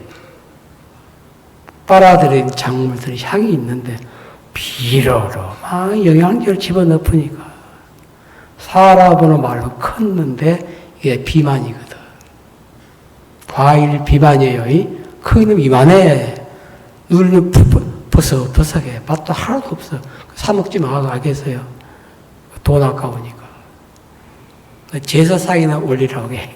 빨아들인 작물들이 향이 있는데, 비료로 막 영양제를 집어넣으니까, 사람으로 말로 컸는데, 이게 비만이거든. 과일 비만이에요. 크기는 이만해. 눈을 버석버석해. 맛도 하나도 없어. 사먹지 마, 알겠어요? 돈 아까우니까. 제사상이나 올리라고 해.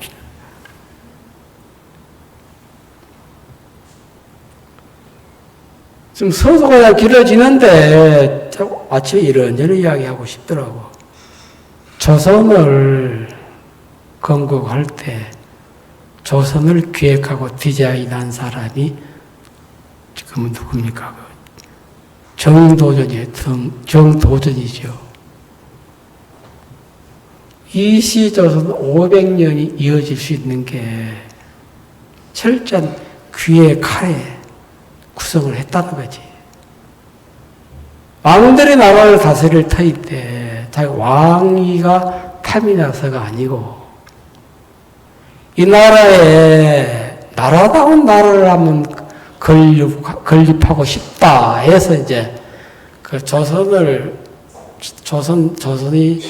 좀 서서가 길어지는데, 아침에 이런저런 이야기하고 싶더라고. 조선을 건국할 때, 조선을 기획하고 디자인한 사람이 지금은 누굽니까? 정도전이죠. 이 시조선 500년이 이어질 수 있는 게 철저한 귀의 칼에 구성을 했다는 거지. 왕들이 나라를 다스릴 터일 때 자기 왕위가 탐이 나서가 아니고 이 나라에 나라다운 나라를 한번 건립하고 싶다 해서 이제 그 조선이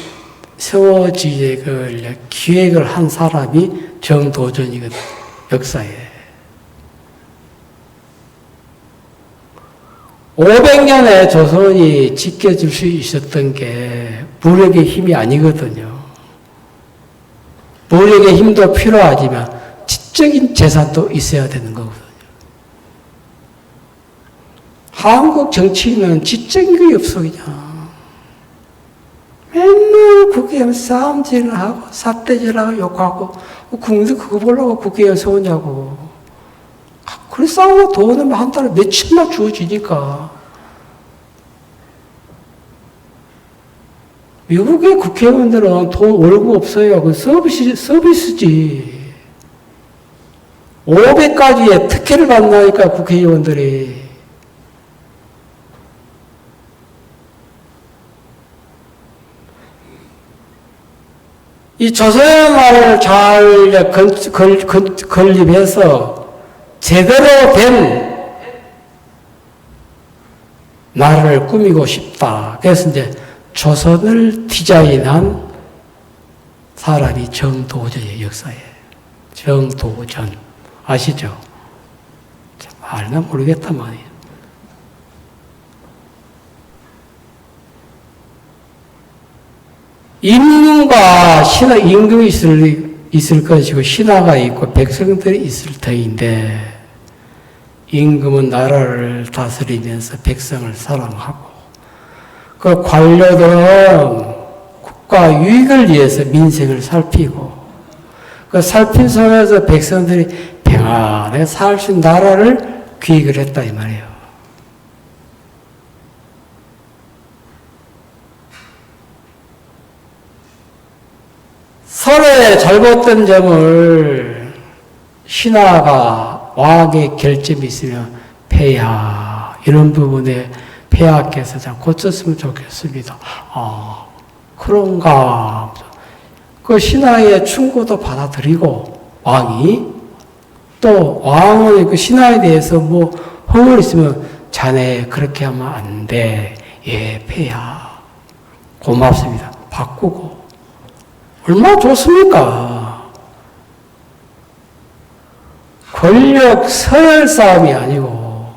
세워지게 기획을 한 사람이 정도전이거든, 역사에. 500년에 조선이 지켜줄 수 있었던 게 무력의 힘이 아니거든요. 무력의 힘도 필요하지만 지적인 재산도 있어야 되는 거거든요. 한국 정치인은 지적인 게 없어, 그냥. 맨날 국회의원 싸움질을 하고, 삿대질하고, 욕하고, 국민들 그거 보려고 국회의원서 오냐고. 그래 싸우고 돈은 한 달에 몇천만 주어지니까. 미국의 국회의원들은 돈 월급 없어요. 그 서비스지. 500가지의 특혜를 받나니까 국회의원들이. 이 조선의 나라를 잘 건립해서 제대로 된 나라를 꾸미고 싶다. 그래서 이제 조선을 디자인한 사람이 정도전의 역사에. 정도전. 아시죠? 알나 모르겠단 말이에요. 임금과 신하, 임금이 있을 것이고, 신하가 있고, 백성들이 있을 터인데, 임금은 나라를 다스리면서 백성을 사랑하고, 그 관료들은 국가 유익을 위해서 민생을 살피고, 그 살핀 속에서 백성들이 평안하게 살 수 있는 나라를 기획을 했다, 이 말이에요. 서로의 잘못된 점을 신하가 왕의 결점이 있으면 폐하, 이런 부분에 폐하께서 좀 고쳤으면 좋겠습니다. 아, 그런가. 그 신하의 충고도 받아들이고, 왕이, 또 왕은 그 신하에 대해서 뭐 허물 있으면 자네 그렇게 하면 안 돼. 예, 폐하. 고맙습니다. 바꾸고. 얼마나 좋습니까? 권력 서열 싸움이 아니고,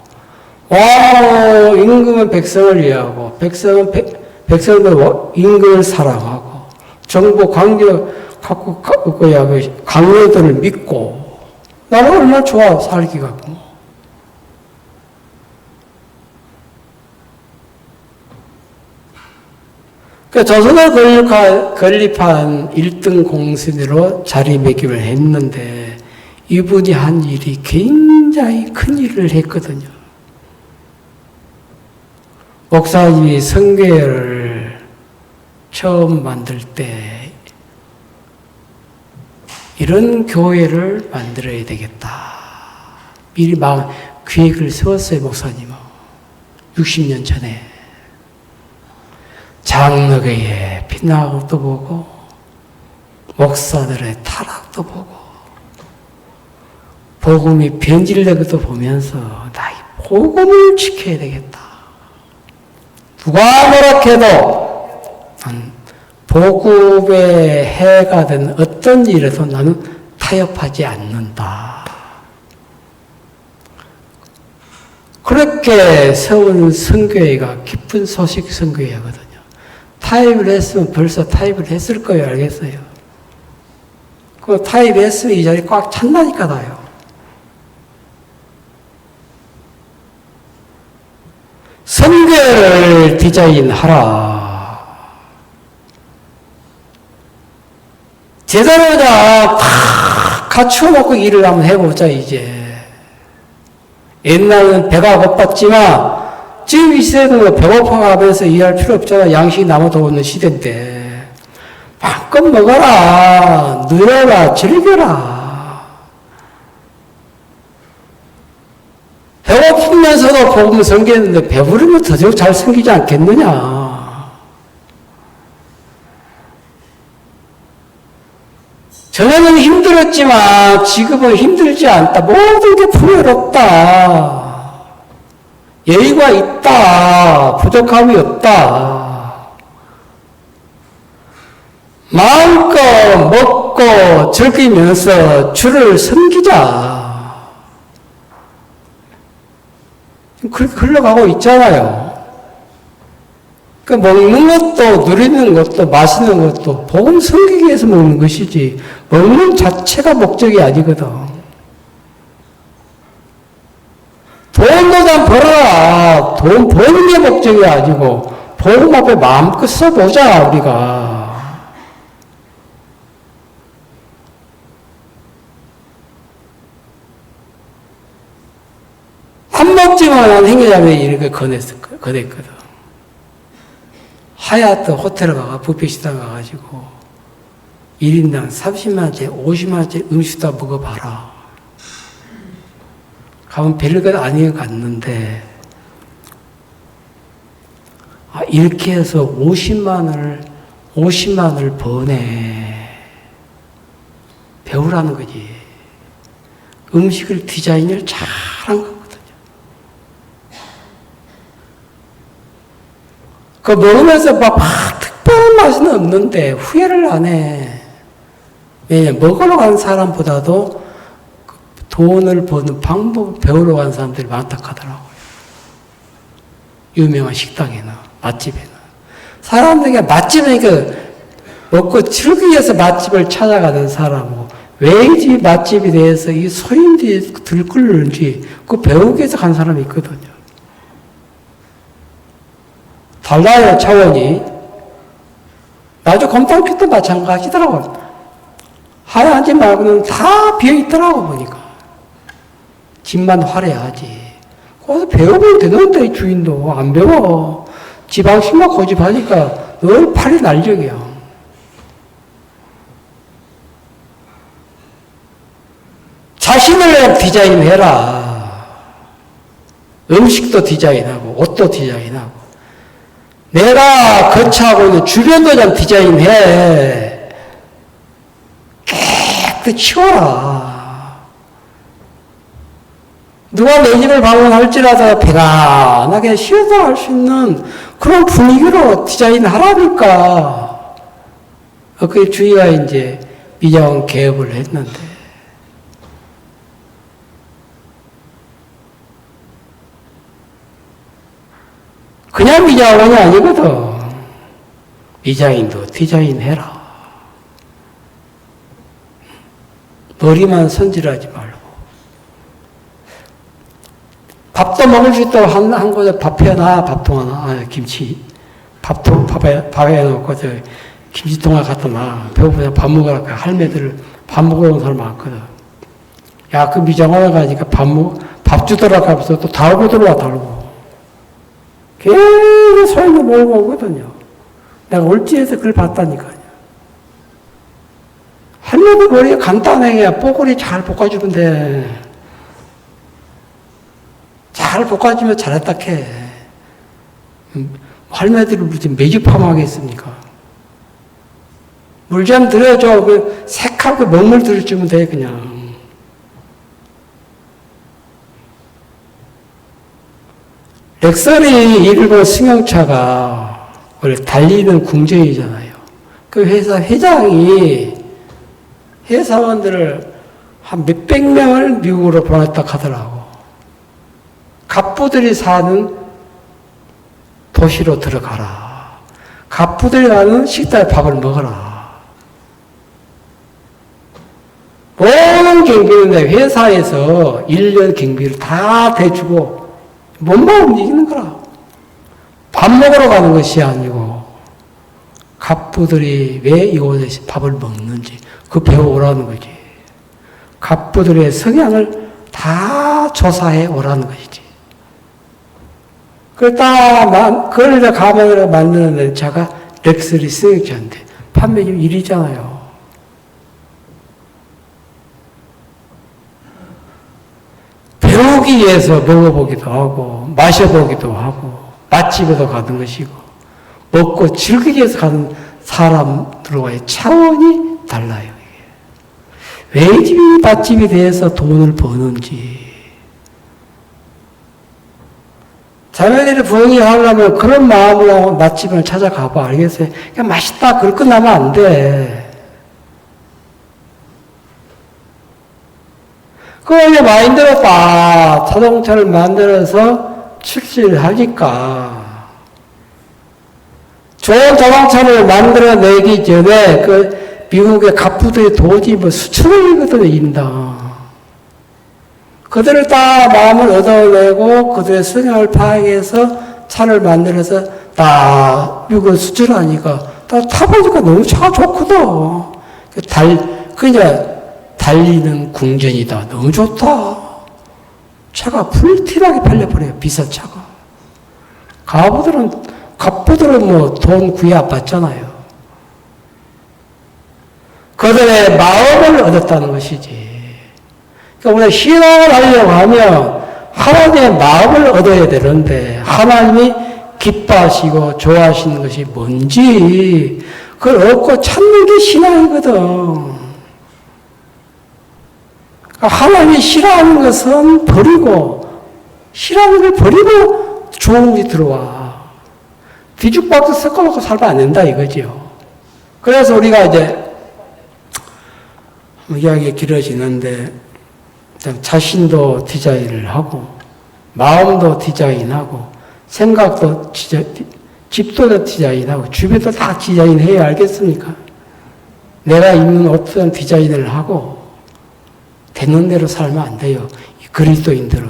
임금은 백성을 위하고, 백성은 임금을 사랑하고, 정부 강요들을 믿고, 나라가 얼마나 좋아, 살기가. 조선을 건립한 1등 공신으로 자리매김을 했는데 이분이 한 일이 굉장히 큰 일을 했거든요. 목사님이 성교회를 처음 만들 때 이런 교회를 만들어야 되겠다. 미리 막 계획을 세웠어요, 목사님은. 60년 전에. 장로교의 빗나감도 보고, 목사들의 타락도 보고, 복음이 변질되는 것도 보면서, 나 이 복음을 지켜야 되겠다. 누가 뭐라 해도, 복음의 해가 된 어떤 일에도 나는 타협하지 않는다. 그렇게 세운 선교회가 기쁜 소식 선교회거든요. 타협을 했으면 벌써 타협을 했을 거예요. 알겠어요? 그 타협했으면 이 자리 꽉 찬다니까요. 선교회를 디자인하라. 제대로 그냥 다 갖추어놓고 일을 한번 해보자, 이제. 옛날에는 배가 고팠지만, 지금 이 시대는 배고파가면서 일할 필요 없잖아. 양식이 남아도 없는 시대인데. 마음껏 먹어라. 누려라. 즐겨라. 배고프면서도 복음 섬기는데 배부르면 더 잘 섬기지 않겠느냐. 전에는 힘들었지만 지금은 힘들지 않다. 모든 게 풍요롭다. 여유가 있다. 부족함이 없다. 마음껏 먹고 즐기면서 주를 섬기자. 그렇게 흘러가고 있잖아요. 그 먹는 것도 누리는 것도 마시는 것도 복음 섬기기 위해서 먹는 것이지 먹는 자체가 목적이 아니거든. 돈도 좀 벌어라. 돈 버는 게 목적이 아니고 복음 앞에 마음껏 써보자 우리가. 안 먹지만 한 행여자매 이렇게 권했거든. 하얏트 호텔 가가 뷔페 식당 가가지고 1인당 30만원짜리 50만원짜리 음식 다 먹어봐라. 가면 별것 아니게 갔는데 이렇게 해서 50만원을 버네. 배우라는 거지. 음식을 디자인을 잘한 거거든요. 그 먹으면서 막 특별한 맛은 없는데 후회를 안 해. 왜냐면 먹으러 간 사람보다도 돈을 버는 방법을 배우러 간 사람들이 많다 하더라고요. 유명한 식당에는, 맛집에는. 사람들이 맛집이니까 먹고 즐기기 위해서 맛집을 찾아가는 사람이고, 왜 이 맛집에 대해서 이 소인들이 들끓는지 그 배우기 위해서 간 사람이 있거든요. 달라요, 차원이. 나중에 곰탕집도 마찬가지더라고요. 하얀지 말고는 다 비어있더라고, 보니까. 집만 화려하지. 거기서 배우면 되는데, 주인도. 안 배워. 지방식만 고집하니까 늘 팔이 날적이야. 자신을 디자인해라. 음식도 디자인하고, 옷도 디자인하고. 내가 거처하고 있는 주변도 좀 디자인해. 깨끗이 치워라. 누가 내 집을 방문할지라도 편안하게 쉬어서 할 수 있는 그런 분위기로 디자인하라니까. 그 주위가 이제 미자원 개업을 했는데. 그냥 미자원이 아니거든. 디자인도 디자인해라. 머리만 손질하지 말고. 밥도 먹을 수 있도록 한 곳에 밥 해놔, 밥통 하나, 김치. 밥에 놓고, 김치통을 갖다 놔. 배고프냐, 밥 먹으라. 할매들 밥 먹으러 온 사람 많거든. 야, 그 미장원에 가니까 밥 주더라고 하면서 또 달고 들어와, 달고. 계속 소용도 몰고 오거든요. 내가 올지에서 그걸 봤다니까요. 할머니 머리가 간단하게 뽀글이 잘 볶아주면 돼. 잘 볶아주면 잘했다 캐. 할매들이 무슨 매주파마 하겠습니까? 물 좀 들여줘. 그 색하고 먹물 들여주면 돼, 그냥. 렉설이 일본 승용차가 원래 달리는 궁정이잖아요. 그 회사 회장이 회사원들을 한 몇백 명을 미국으로 보냈다 하더라고. 갑부들이 사는 도시로 들어가라. 갑부들이 가는 식당에 밥을 먹어라. 모든 경비는 회사에서 1년 경비를 다 대주고 몸만 움직이는 거라. 밥 먹으러 가는 것이 아니고 갑부들이 왜 이곳에서 밥을 먹는지 그 배워오라는 거지. 갑부들의 성향을 다 조사해 오라는 것이지. 그걸 가방으로 만드는 차가 렉스리 승용차인데 판매금 1위잖아요. 배우기 위해서 먹어보기도 하고 마셔보기도 하고 맛집에도 가는 것이고 먹고 즐기기 위해서 가는 사람들과의 차원이 달라요. 이게. 왜 이 맛집에 대해서 돈을 버는지. 자매들이 부흥이 하려면 그런 마음으로 맛집을 찾아가봐. 알겠어요? 그냥 맛있다. 그걸 끝나면 안 돼. 그걸 마인드로 딱 자동차를 만들어서 출시를 하니까 좋은 자동차를 만들어내기 전에 그 미국의 갑부들이 도저히 수천억이거든요, 인당. 그들을 다 마음을 얻어내고 그들의 성향을 파악해서 차를 만들어서 다 미국을 수출하니까 다 타보니까 너무 차가 좋거든. 그냥 달리는 궁전이다. 너무 좋다. 차가 불티나게 팔려버려요. 비싼 차가. 갑부들은 뭐 돈 구애 안 받잖아요. 그들의 마음을 얻었다는 것이지. 그러니까 우리가 신앙을 하려고 하면 하나님의 마음을 얻어야 되는데 하나님이 기뻐하시고 좋아하시는 것이 뭔지 그걸 얻고 찾는 게 신앙이거든. 하나님이 싫어하는 것은 버리고 싫어하는 걸 버리고 좋은 게 들어와. 뒤죽박죽 섞어놓고 살면 안 된다 이거죠. 그래서 우리가 이제 이야기가 길어지는데 자신도 디자인을 하고 마음도 디자인하고 생각도 집도 디자인하고 주변도 다 디자인해야 알겠습니까? 내가 입는 어떤 디자인을 하고 되는 대로 살면 안 돼요. 이 그리스도인들은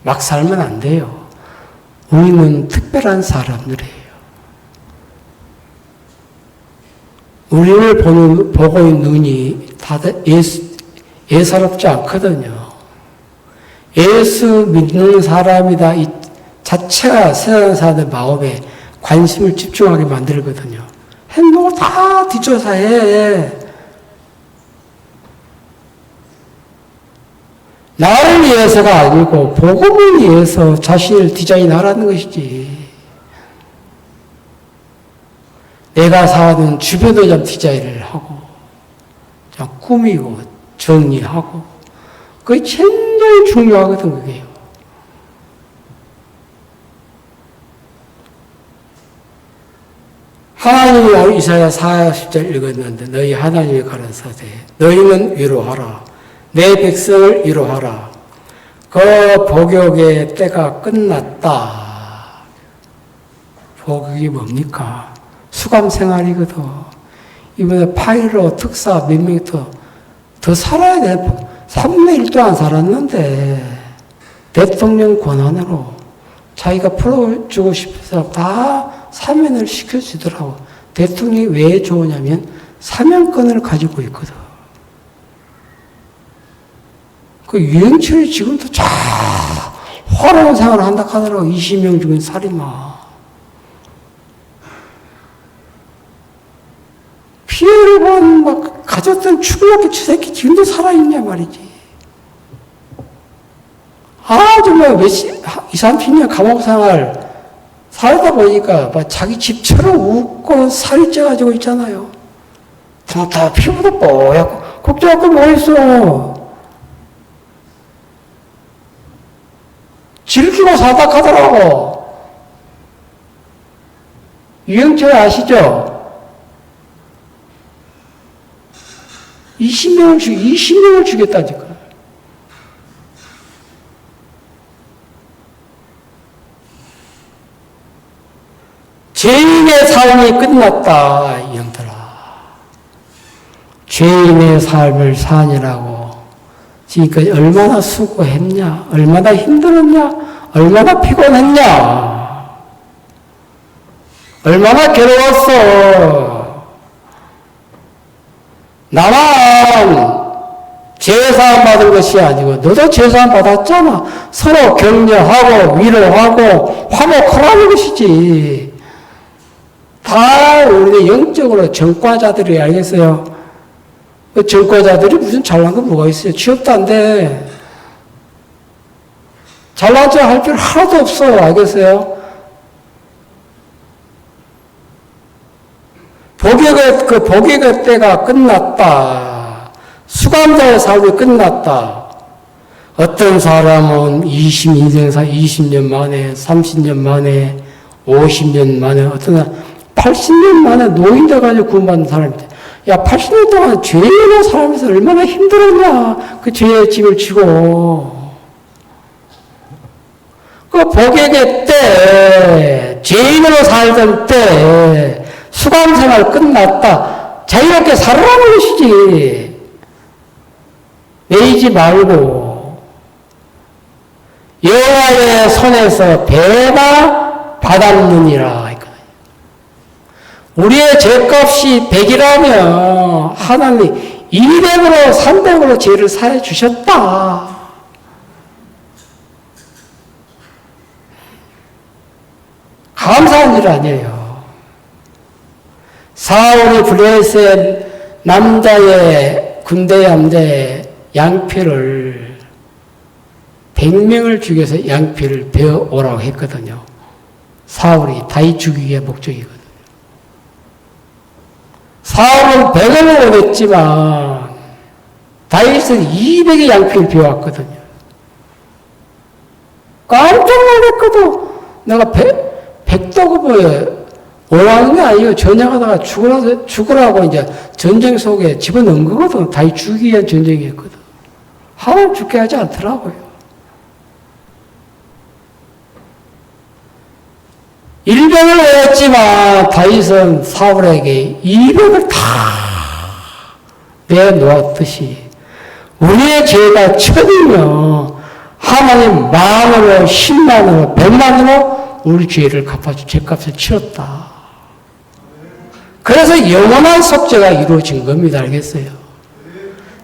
막 살면 안 돼요. 우리는 특별한 사람들이에요. 우리를 보고 있는 눈이 다들 예사롭지 않거든요. 예수 믿는 사람이다 이 자체가 세상 사람들 마음에 관심을 집중하게 만들거든요. 행동을 다 뒷조사해. 나를 위해서가 아니고 복음을 위해서 자신을 디자인하라는 것이지. 내가 사는 주변을 좀 디자인을 하고 좀 꾸미고 정리하고 그게 굉장히 중요하거든 그게요. 하나님이 이사야 40절 읽었는데 너희 하나님의 가라사대 너희는 위로하라. 내 백성을 위로하라. 그 복역의 때가 끝났다. 복역이 뭡니까? 수감 생활이거든. 이번에 파일로 특사 몇 명이 더 살아야 돼. 3분의 1도 안 살았는데 대통령 권한으로 자기가 풀어주고 싶은 사람 다 사면을 시켜주더라고. 대통령이 왜 좋으냐면 사면권을 가지고 있거든. 그 유영철이 지금도 쫙 화려한 생활을 한다 하더라고. 20명 죽인 살인마. 피해를 본, 가졌던 죽으려고 저 새끼 지금도 살아있냐 말이지. 정말 20, 30년 감옥 생활 살다 보니까 자기 집처럼 웃고 살이 쪄가지고 있잖아요. 다 피부도 뽀얗고, 걱정할 거 뭐 있어. 즐기고 살다 가더라고. 유영철 아시죠? 20명을 죽였다니까. 죄인의 삶이 끝났다, 이형들아. 죄인의 삶을 사니라고. 지금까지 얼마나 수고했냐, 얼마나 힘들었냐, 얼마나 피곤했냐, 얼마나 괴로웠어. 나만 제사함 받은 것이 아니고 너도 제사함 받았잖아. 서로 격려하고 위로하고 화목하라는 것이지. 다 우리 영적으로 전과자들이 알겠어요. 그 전과자들이 무슨 잘난 거 뭐가 있어요? 취업도 안 돼. 잘난 척 할 필요 하나도 없어. 알겠어요? 복의 때가 끝났다. 수감자의 삶이 끝났다. 어떤 사람은 20인생사 20년 만에, 30년 만에, 50년 만에, 어떤 사람 80년 만에 노인 돼가지고 구원받는 사람인데, 야, 80년 동안 죄인으로 살면서 얼마나 힘들었냐. 그 죄의 짐을 지고. 그 복의 때, 죄인으로 살던 때, 수감 생활 끝났다. 자유롭게 살아가는 것이지. 매이지 말고. 여호와의 손에서 배가 받았느니라. 우리의 죄값이 100이라면 하나님이 200으로 300으로 죄를 사해 주셨다. 감사한 일 아니에요. 사울이 블레셋 남자의 군대 함대 양피를 100명을 죽여서 양피를 베어오라고 했거든요. 사울이 다윗 죽이기의 목적이거든요. 사울은 100을 원했지만 다윗은 200의 양피를 비워왔거든요. 깜짝 놀랐거든. 내가 100도급을 원하는 게 아니고 전쟁하다가 죽으라고 이제 전쟁 속에 집어넣은 거거든. 다윗 죽이기 위한 전쟁이었거든. 하나님 죽게 하지 않더라고요. 100을 외웠지만 다윗은 사울에게 200을 다 내놓았듯이 우리의 죄가 1000이면 하나님 만으로 10만으로 100만으로 우리 죄를 갚아주 죄값을 치렀다. 그래서 영원한 속죄가 이루어진 겁니다. 알겠어요?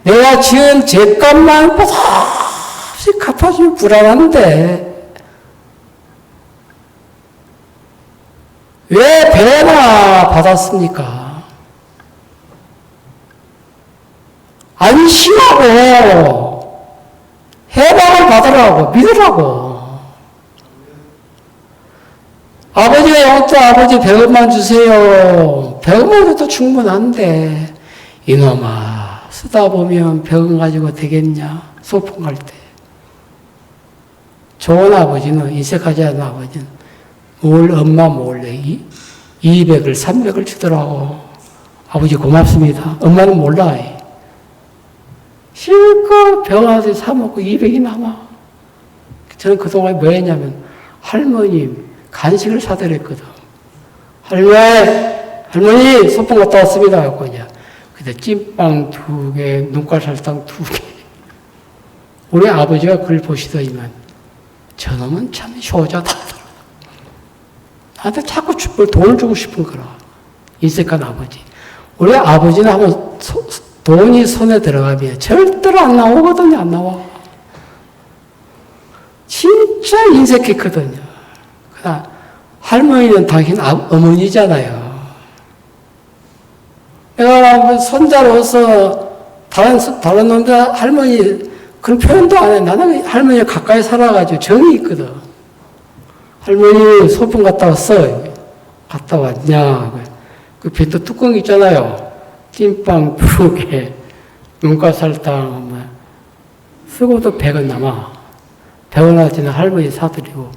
내가 지은 죄값만 보답시 갚아주면 불안한데 왜 배나 받았습니까? 안심하고 해방을 받으라고 믿으라고. 아버지가 영토 아버지 100원만 주세요. 100원만 줘도 충분한데 이놈아 쓰다 보면 100원 가지고 되겠냐? 소풍 갈 때. 좋은 아버지는 인색하지 않은 아버지는 엄마 몰래 200을 300을 주더라고. 아버지 고맙습니다. 엄마는 몰라. 실컷 병원에서 사먹고 200이 남아. 저는 그동안 뭐 했냐면 할머니 간식을 사드렸거든. 할머니 소풍 갔다 왔습니다. 하고 그냥 그때 찐빵 2개, 눈깔 설탕 2개. 우리 아버지가 그걸 보시더니만 저놈은 참 효자다. 나한테 자꾸 돈을 주고 싶은 거라. 인색한 아버지. 우리 아버지는 한번 돈이 손에 들어가면 절대로 안 나오거든요. 안 나와. 진짜 인색했거든요. 그러나 할머니는 당신 어머니잖아요. 내가 손자로서 다른 놈들 할머니 그런 표현도 안 해. 나는 할머니 가까이 살아가지고 정이 있거든. 할머니 소풍 갔다 왔어. 갔다 왔냐. 그 빈도 뚜껑 있잖아요. 찐빵, 부르게, 눈가설탕, 뭐. 쓰고도 100원 남아. 100원 하지는 할머니 사드리고,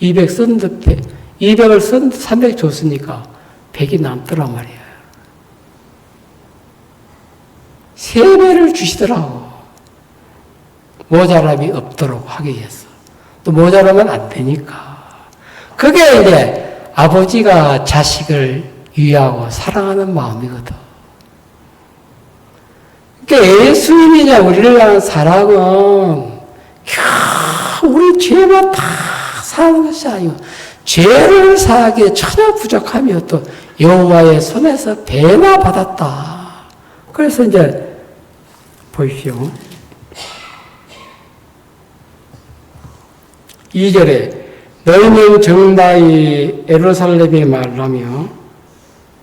200을 썼는데 300 줬으니까 100이 남더란 말이에요. 3배를 주시더라고. 모자람이 없도록 하기 위해서. 또 모자라면 안 되니까. 그게 이제 아버지가 자식을 위하고 사랑하는 마음이거든. 그러니까 예수님이냐 우리를 향한 사랑은 우리 죄만 다 사는 것이 아니고 죄를 사하기에 전혀 부족하며 또 여호와의 손에서 배나 받았다. 그래서 이제 보십시오. 2절에 너희는 정다이 예루살렘에 말하며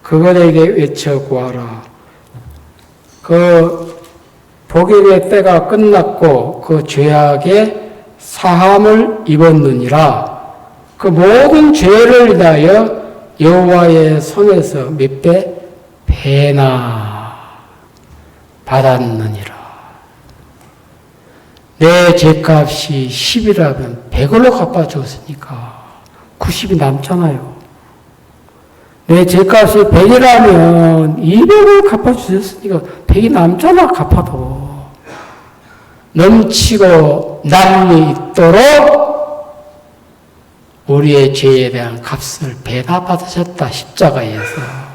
그들에게 외쳐 구하라. 그 복임의 때가 끝났고 그 죄악의 사함을 입었느니라. 그 모든 죄를 인하여 여호와의 손에서 몇 배? 배나 받았느니라. 내 죄값이 10이라면 100으로 갚아줬으니까 90이 남잖아요. 내 죄값이 100이라면 200을 갚아주셨으니까 100이 남잖아. 갚아도 넘치고 남이 있도록 우리의 죄에 대한 값을 배나 받으셨다. 십자가에서.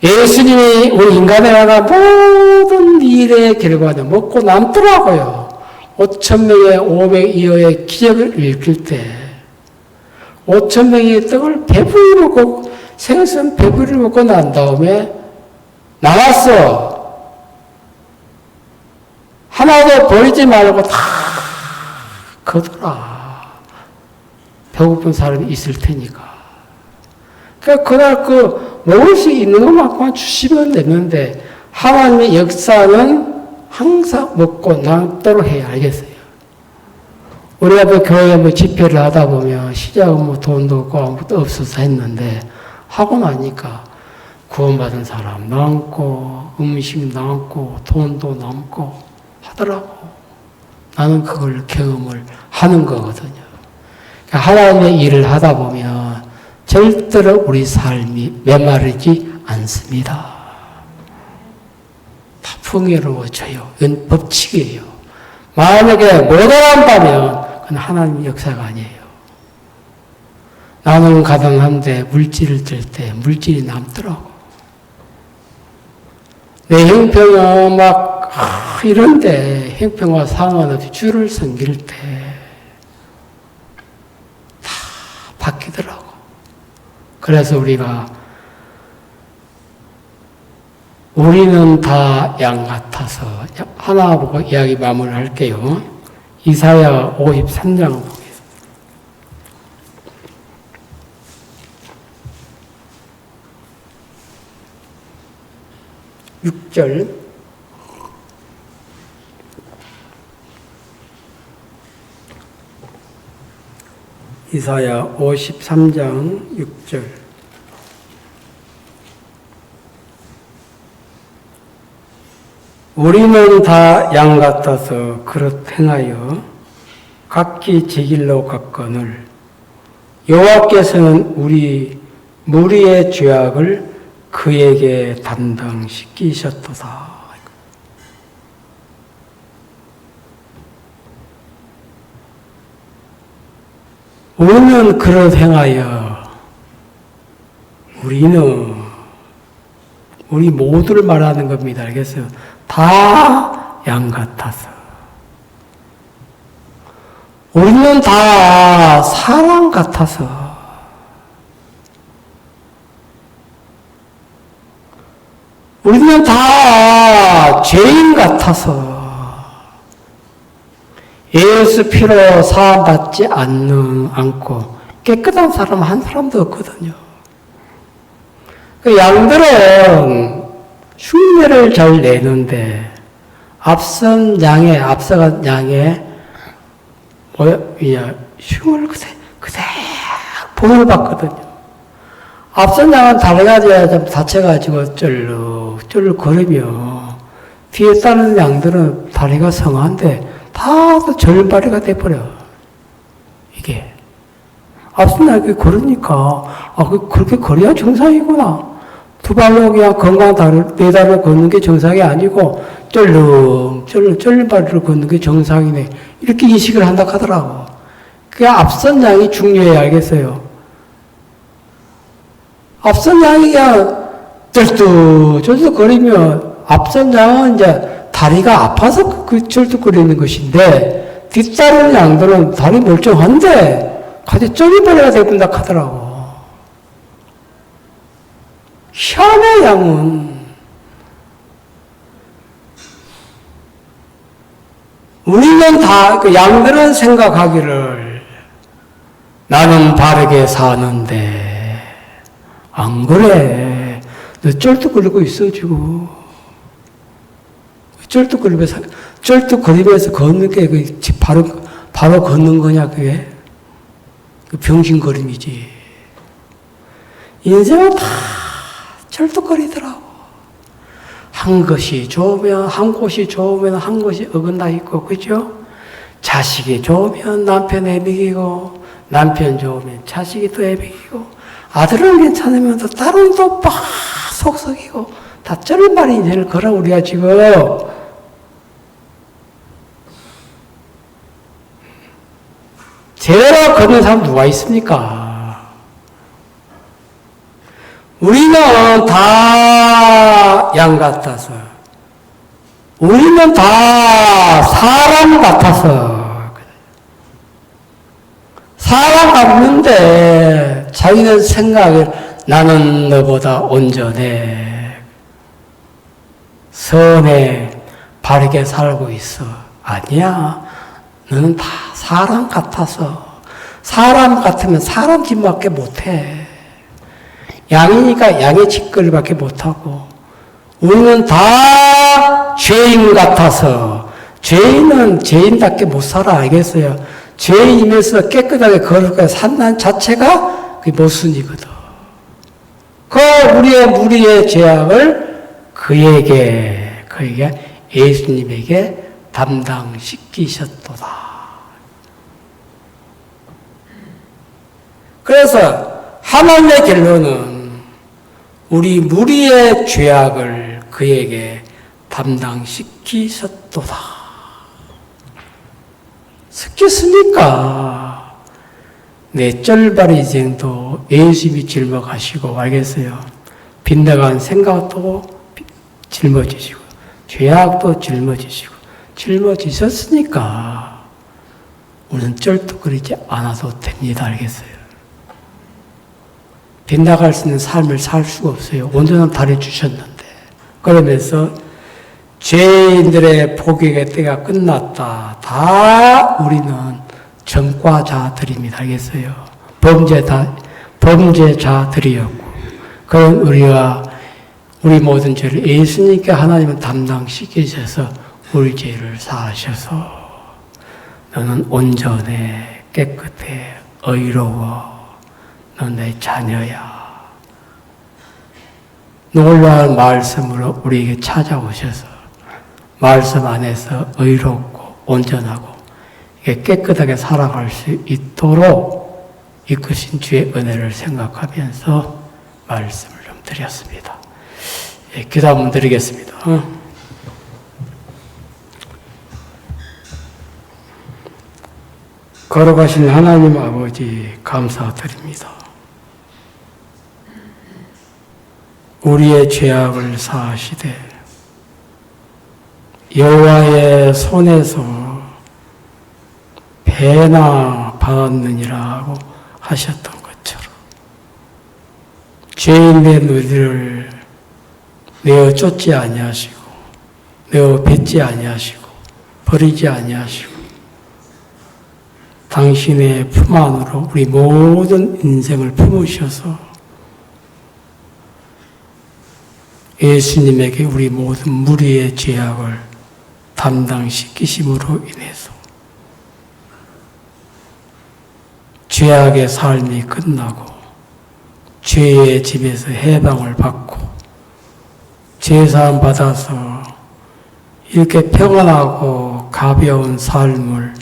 예수님이 우리 인간에 관한 모든 일의 결과는 먹고 남더라고요. 5,000명의 500이어의 기적을 일으킬 때 5,000명의 떡을 배부리 먹고 생선 배부리 먹고 난 다음에 나왔어. 하나도 버리지 말고 다 거둬라. 배고픈 사람이 있을 테니까. 그러니까 그날 먹을 수 있는 것만큼만 주시면 되는데 하나님의 역사는 항상 먹고 남도록 해야 알겠어요. 우리가 교회에 집회를 하다 보면 시작은 돈도 없고 아무것도 없어서 했는데 하고 나니까 구원받은 사람 남고 음식 남고 돈도 남고 하더라고. 나는 그걸 경험을 하는 거거든요. 그러니까 하나님의 일을 하다 보면 절대로 우리 삶이 메마르지 않습니다. 다 풍요로워져요. 이건 법칙이에요. 만약에 못 알아본다면 그건 하나님의 역사가 아니에요. 나는 가난한데 물질을 들 때 물질이 남더라고. 내 형편은 이런데 형편과 상관없이 주를 섬길 때 다 바뀌더라고. 그래서 우리는 다 양 같아서 하나 보고 이야기 마무리할게요. 이사야 53장 보겠습니다. 6절 이사야 53장 6절 우리는 다 양 같아서 그릇 행하여 각기 제 길로 갔거늘 여호와께서는 우리 무리의 죄악을 그에게 담당시키셨도다. 우리는 그릇 행하여 우리 모두를 말하는 겁니다. 알겠어요? 다 양 같아서 우리는 다 사람 같아서, 우리는 다 죄인 같아서 예수 피로 사함받지 않고 깨끗한 사람 한 사람도 없거든요. 그 양들은 흉내를 잘 내는데 앞선 양의 흉을 그대로 보호받거든요. 앞선 양은 다리가 좀 다쳐가지고 쫄르 거리며 뒤에 따르는 양들은 다리가 성한데 다 절발이가 돼버려. 이게 앞선 양이 걸으니까 그렇게 걸어야 정상이구나. 두 발로 그냥 건강한 네 다리를 걷는 게 정상이 아니고 쫄른 발로 걷는 게 정상이네. 이렇게 인식을 한다 하더라고. 그게 앞선 양이 중요해 알겠어요. 앞선 양이 그냥 쩔뚝거리면 앞선 양은 이제 다리가 아파서 쩔뚝거리는 것인데 뒤따르는 양들은 다리 멀쩡한데 같이 쫄리버려야 되군다 하더라고. 현의 양은 우리는 다 그 양들은 생각하기를 나는 바르게 사는데 안 그래. 너 쩔뚝거리고 있어 지금. 쩔뚝거리면서 걷는 게 바로 걷는 거냐 그게? 그 병신거림이지. 인생은 다 쩔뚝거리더라고. 한 곳이 좋으면 한 곳이 어긋나 있고, 그죠? 자식이 좋으면 남편 애먹이고, 남편 좋으면 자식이 또 애먹이고, 아들은 괜찮으면 또 딸은 또 막 속썩이고, 다 쩔말이 인생을 걸어, 우리가 지금. 제대로 걷는 사람 누가 있습니까? 우리는 다 양 같아서, 우리는 다 사람 같아서, 사람 같는데 자기는 생각을 나는 너보다 온전해, 선해, 바르게 살고 있어. 아니야. 너는 다 사람 같아서. 사람 같으면 사람 짓밖에 못해. 양이니까 양의 짓거리밖에 못하고, 우리는 다 죄인 같아서, 죄인은 죄인답게 못 살아, 알겠어요? 죄인이면서 깨끗하게 거룩하게 산다는 자체가 그게 모순이거든. 그 우리의 죄악을 그에게 예수님에게 담당시키셨도다. 그래서 하나님의 결론은 우리 무리의 죄악을 그에게 담당시키셨도다. 시켰으니까 내 쩔바리 인생도 예수님이 짊어가시고, 알겠어요? 빗나간 생각도 짊어지시고, 죄악도 짊어지셨으니까 우리는 쩔뚝거리지 않아도 됩니다. 알겠어요? 빗나갈 수 있는 삶을 살 수가 없어요. 온전한 다리 주셨는데. 그러면서 죄인들의 복역의 때가 끝났다. 다 우리는 전과자들입니다. 알겠어요? 범죄자들이었고, 그럼 우리 모든 죄를 예수님께 하나님은 담당시키셔서 우리 죄를 사하셔서 너는 온전해, 깨끗해, 의로워. 넌 내 자녀야. 놀라운 말씀으로 우리에게 찾아오셔서 말씀 안에서 의롭고 온전하고 깨끗하게 살아갈 수 있도록 이끄신 주의 은혜를 생각하면서 말씀을 좀 드렸습니다. 예, 기도 한번 드리겠습니다. 걸어가신 하나님 아버지 감사드립니다. 우리의 죄악을 사하시되 여호와의 손에서 배나 받았느니라고 하셨던 것처럼 죄인된 우리를 내어 쫓지 아니하시고 내어 뱉지 아니하시고 버리지 아니하시고 당신의 품 안으로 우리 모든 인생을 품으셔서 예수님에게 우리 모든 무리의 죄악을 담당시키심으로 인해서 죄악의 삶이 끝나고 죄의 집에서 해방을 받고 제사함 받아서 이렇게 평안하고 가벼운 삶을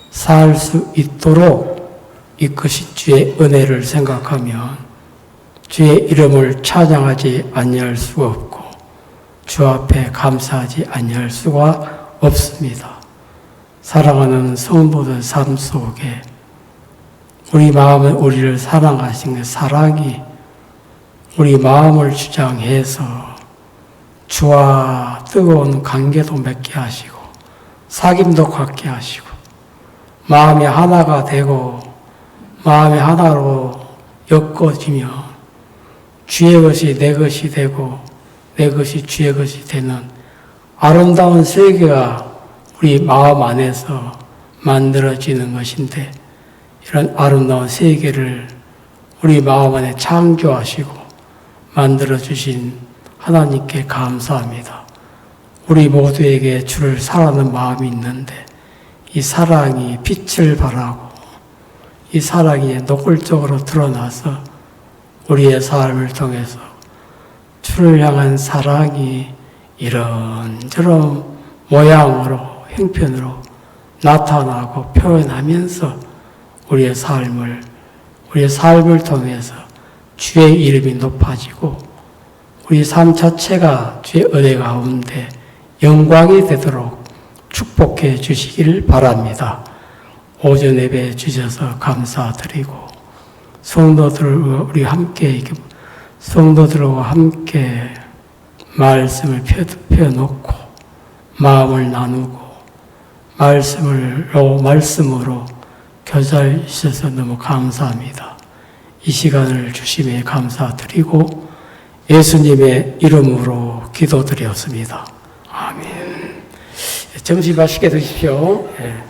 살 수 있도록 이것이 주의 은혜를 생각하면 주의 이름을 찬양하지 아니할 수가 없고 주 앞에 감사하지 아니할 수가 없습니다. 사랑하는 성도들 삶 속에 우리 마음은 우리를 사랑하신 사랑이 우리 마음을 주장해서 주와 뜨거운 관계도 맺게 하시고 사귐도 갖게 하시고 마음이 하나가 되고 마음이 하나로 엮어지며 주의 것이 내 것이 되고 내 것이 주의 것이 되는 아름다운 세계가 우리 마음 안에서 만들어지는 것인데 이런 아름다운 세계를 우리 마음 안에 창조하시고 만들어주신 하나님께 감사합니다. 우리 모두에게 주를 사랑하는 마음이 있는데 이 사랑이 빛을 발하고 이 사랑이 노골적으로 드러나서 우리의 삶을 통해서 주를 향한 사랑이 이런저런 모양으로 형편으로 나타나고 표현하면서 우리의 삶을 통해서 주의 이름이 높아지고 우리 삶 자체가 주의 은혜 가운데 영광이 되도록 축복해 주시기를 바랍니다. 오전 예배 주셔서 감사드리고 성도들과 함께 말씀을 펴놓고 마음을 나누고 말씀으로 교제해 주셔서 너무 감사합니다. 이 시간을 주심에 감사드리고 예수님의 이름으로 기도드렸습니다. 아멘. 점심 맛있게 드십시오. 예.